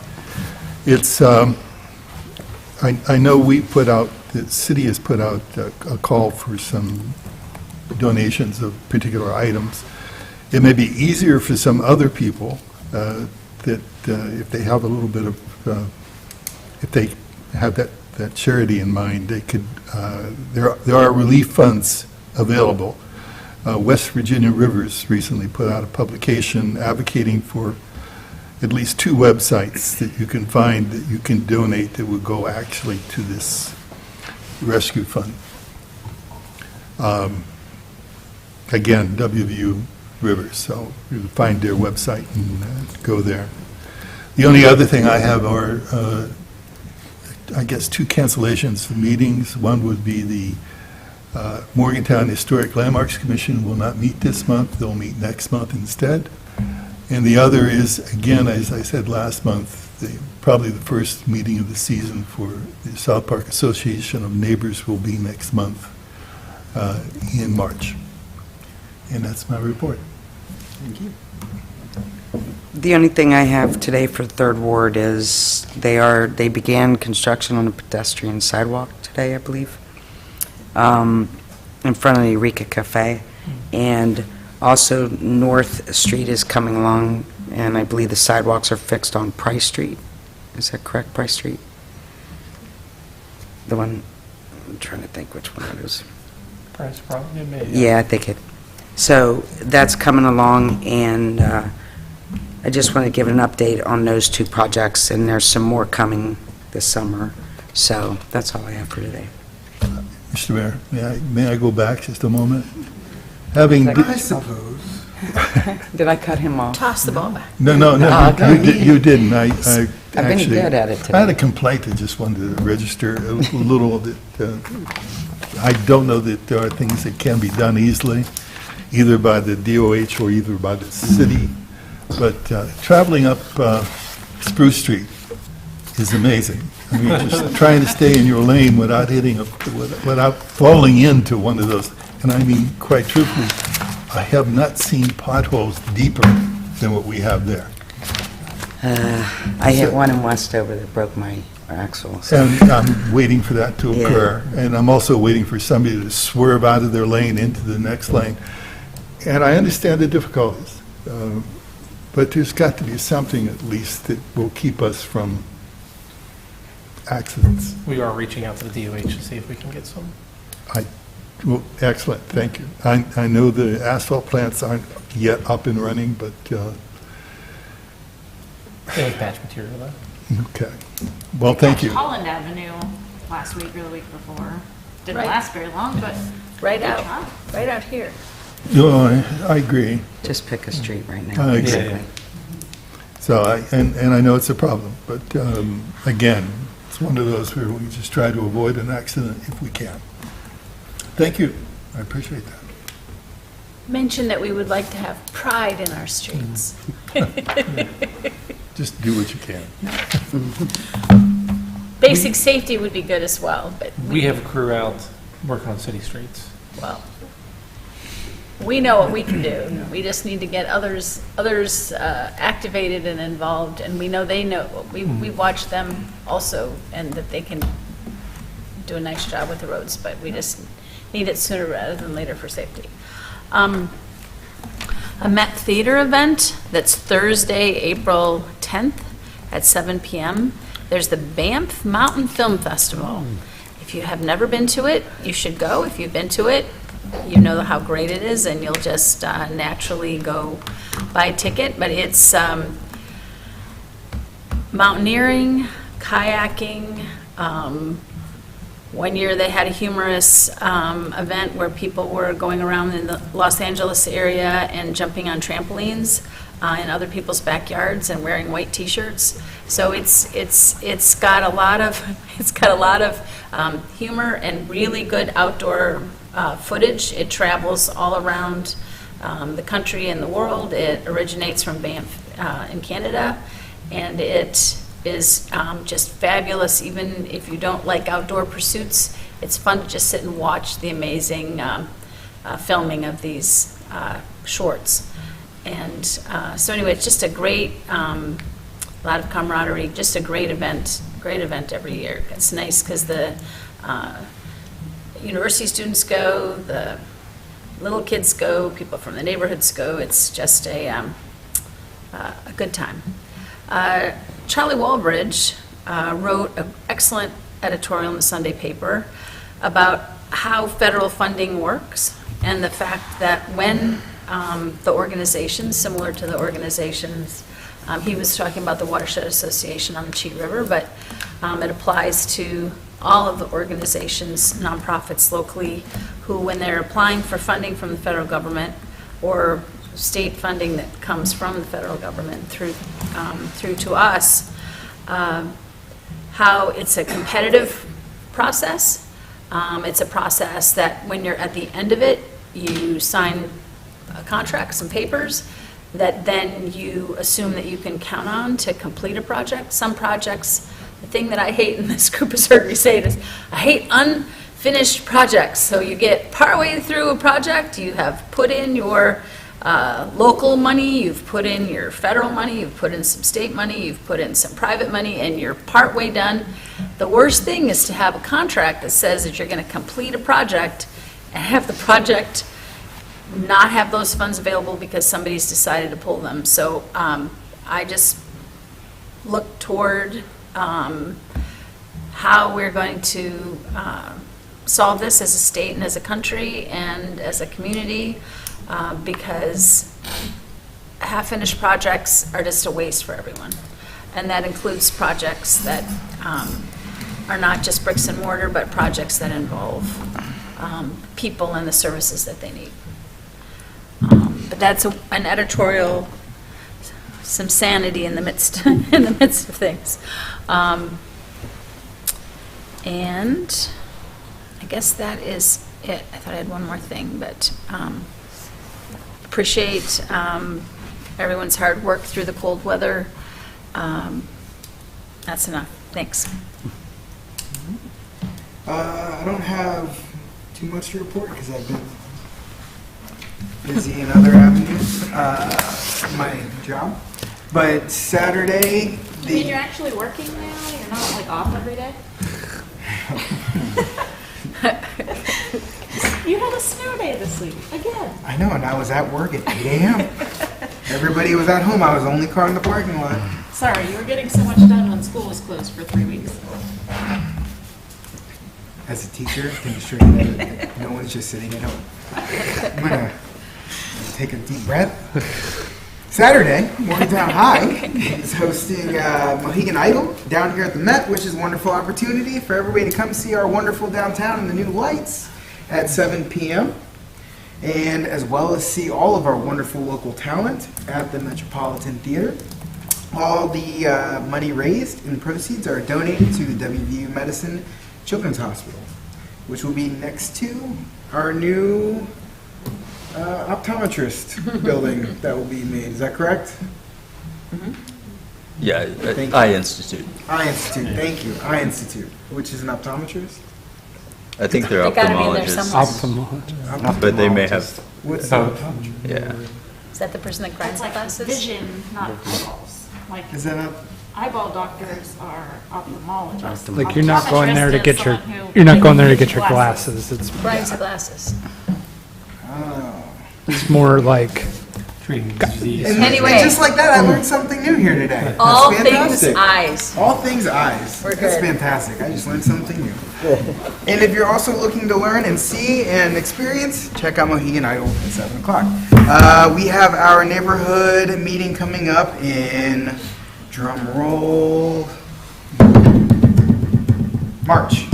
It's, I know the city has put out a call for some donations of particular items. It may be easier for some other people that if they have a little bit of, if they have that charity in mind, they could, there are relief funds available. West Virginia Rivers recently put out a publication advocating for at least 2 websites that you can find that you can donate that would go actually to this rescue fund. Again, WVU Rivers, so you can find their website and go there. The only other thing I have are, I guess, 2 cancellations of meetings. One would be the Morgantown Historic Landmarks Commission will not meet this month. They'll meet next month instead. And the other is, again, as I said last month, probably the first meeting of the season for the South Park Association of Neighbors will be next month in March. And that's my report. Thank you. The only thing I have today for Third Ward is they began construction on a pedestrian sidewalk today, I believe, in front of the Eureka Cafe. And also North Street is coming along, and I believe the sidewalks are fixed on Price Street. Is that correct, Price Street? The one, I'm trying to think which one it is. Price probably may. Yeah, I think it. So that's coming along, and I just want to give an update on those 2 projects, and there's some more coming this summer. So that's all I have for today. Mr. Mayor, may I go back just a moment? Having, I suppose. Did I cut him off? Toss the ball back. no, you didn't. I've been good at it today. I had a complaint that just wanted to register a little that I don't know that there are things that can be done easily, either by the DOH or either by the city. But traveling up Spruce Street is amazing. I mean, just trying to stay in your lane without without falling into one of those. And I mean, quite truthfully, I have not seen potholes deeper than what we have there. I hit one in Westover that broke my axle. So. And I'm waiting for that to occur. Yeah. And I'm also waiting for somebody to swerve out of their lane into the next lane. And I understand the difficulties. But there's got to be something at least that will keep us from accidents. We are reaching out to the DOH to see if we can get some. Well, excellent, thank you. I know the asphalt plants aren't yet up and running, but... They have patch material, though. Okay. Well, thank you. Holland Avenue last week or the week before. Didn't Right. last very long, but Right good out, job. right out here. No, I agree. Just pick a street right now. Exactly. So, and I know it's a problem, but again, it's one of those where we just try to avoid an accident if we can. Thank you. I appreciate that. Mention that we would like to have pride in our streets. Just do what you can. Basic safety would be good as well, but We have a crew out working on city streets. well, we know what we can do. We just need to get others activated and involved, and we know they know. We watch them also, and that they can do a nice job with the roads, but we just need it sooner rather than later for safety. A Met Theater event that's Thursday, April 10th at 7 p.m. There's the Banff Mountain Film Festival. If you have never been to it, you should go. If you've been to it, you know how great it is, and you'll just naturally go buy a ticket. But it's mountaineering, kayaking. One year they had a humorous event where people were going around in the Los Angeles area and jumping on trampolines in other people's backyards and wearing white T-shirts. So it's got a lot of humor and really good outdoor footage. It travels all around the country and the world. It originates from Banff in Canada, and it is just fabulous. Even if you don't like outdoor pursuits, it's fun to just sit and watch the amazing filming of these shorts. So anyway, it's just a great, a lot of camaraderie, just a great event every year. It's nice because the university students go, the little kids go, people from the neighborhoods go. It's just a good time. Charlie Walbridge wrote an excellent editorial in the Sunday paper about how federal funding works and the fact that when the organizations, similar to the organizations, he was talking about the Watershed Association on the Cheat River, but it applies to all of the organizations, nonprofits locally, who when they're applying for funding from the federal government or state funding that comes from the federal government through to us, how it's a competitive process. It's a process that when you're at the end of it, you sign a contract, some papers, that then you assume that you can count on to complete a project. Some projects, the thing that I hate, and this group has heard me say it, is I hate unfinished projects. So you get partway through a project, you have put in your local money, you've put in your federal money, you've put in some state money, you've put in some private money, and you're partway done. The worst thing is to have a contract that says that you're going to complete a project and have the project not have those funds available because somebody's decided to pull them. So I just look toward how we're going to solve this as a state and as a country and as a community, because half-finished projects are just a waste for everyone. And that includes projects that are not just bricks and mortar, but projects that involve people and the services that they need. But that's an editorial, some sanity in the midst of things. And I guess that is it. I thought I had one more thing, but appreciate everyone's hard work through the cold weather. That's enough. Thanks. I don't have too much to report because I've been busy in other avenues, my job. But Saturday, You mean you're actually working now? You're not like off every day? You had a snow day this week, again. I know, and I was at work at 8 a.m. Everybody was at home. I was the only car in the parking lot. Sorry, you were getting so much done when school was closed for 3 weeks. As a teacher, I can assure you that no one's just sitting at home. I'm going to take a deep breath. Saturday, Morgantown High is hosting Mohegan Idol down here at the Met, which is a wonderful opportunity for everybody to come see our wonderful downtown and the new lights at 7 p.m. And as well as see all of our wonderful local talent at the Metropolitan Theater. All the money raised and proceeds are donated to the WVU Medicine Children's Hospital, which will be next to our new optometrist building that will be made. Is that correct? Mm-hmm. Yeah, Thank you. Eye Institute. Eye Institute, thank you. Eye Institute, which is an optometrist? I think they're They gotta be in there ophthalmologists, somewhere. but they may have, What's the optometrist? yeah. Is that the person that grinds It's the like glasses? vision, not eyeballs. Like Is that up? eyeball doctors are ophthalmologists. Like you're not going there to Optometrist get is your, someone who you're not makes going there to get your glasses. glasses. Grinds the glasses. Oh. It's more like, And Anyway. just like that, I learned something new here today. That's All things fantastic. eyes. All things eyes. We're That's good. fantastic. I just learned something new. And if you're also looking to learn and see and experience, check out Mohegan Idol at 7 o'clock. We have our neighborhood meeting coming up in, drum roll, March.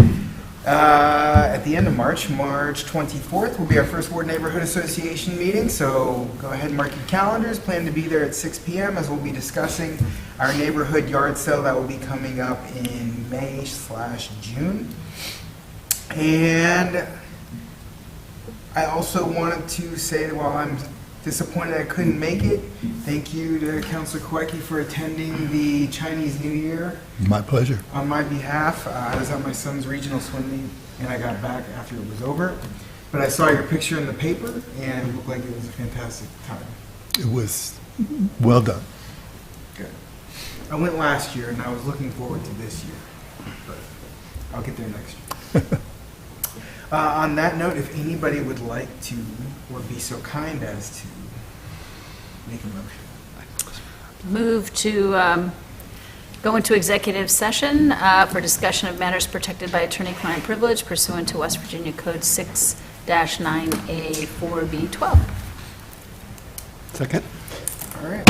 At the end of March, March 24th, will be our first Ward Neighborhood Association meeting, so go ahead and mark your calendars. Plan to be there at 6 p.m. as we'll be discussing our neighborhood yard sale that will be coming up in May/June. And I also wanted to say that while I'm disappointed I couldn't make it, thank you to Councilor Kawecki for attending the Chinese New Year. My pleasure. On my behalf, I was at my son's regional swim meet, and I got back after it was over. But I saw your picture in the paper, and it looked like it was a fantastic time. It was well done. Good. I went last year, and I was looking forward to this year, but I'll get there next year. On that note, if anybody would like to, or be so kind as to, make a motion. Move to go into executive session for discussion of matters protected by attorney-client privilege pursuant to West Virginia Code 6-9A 4B12. Second? All right.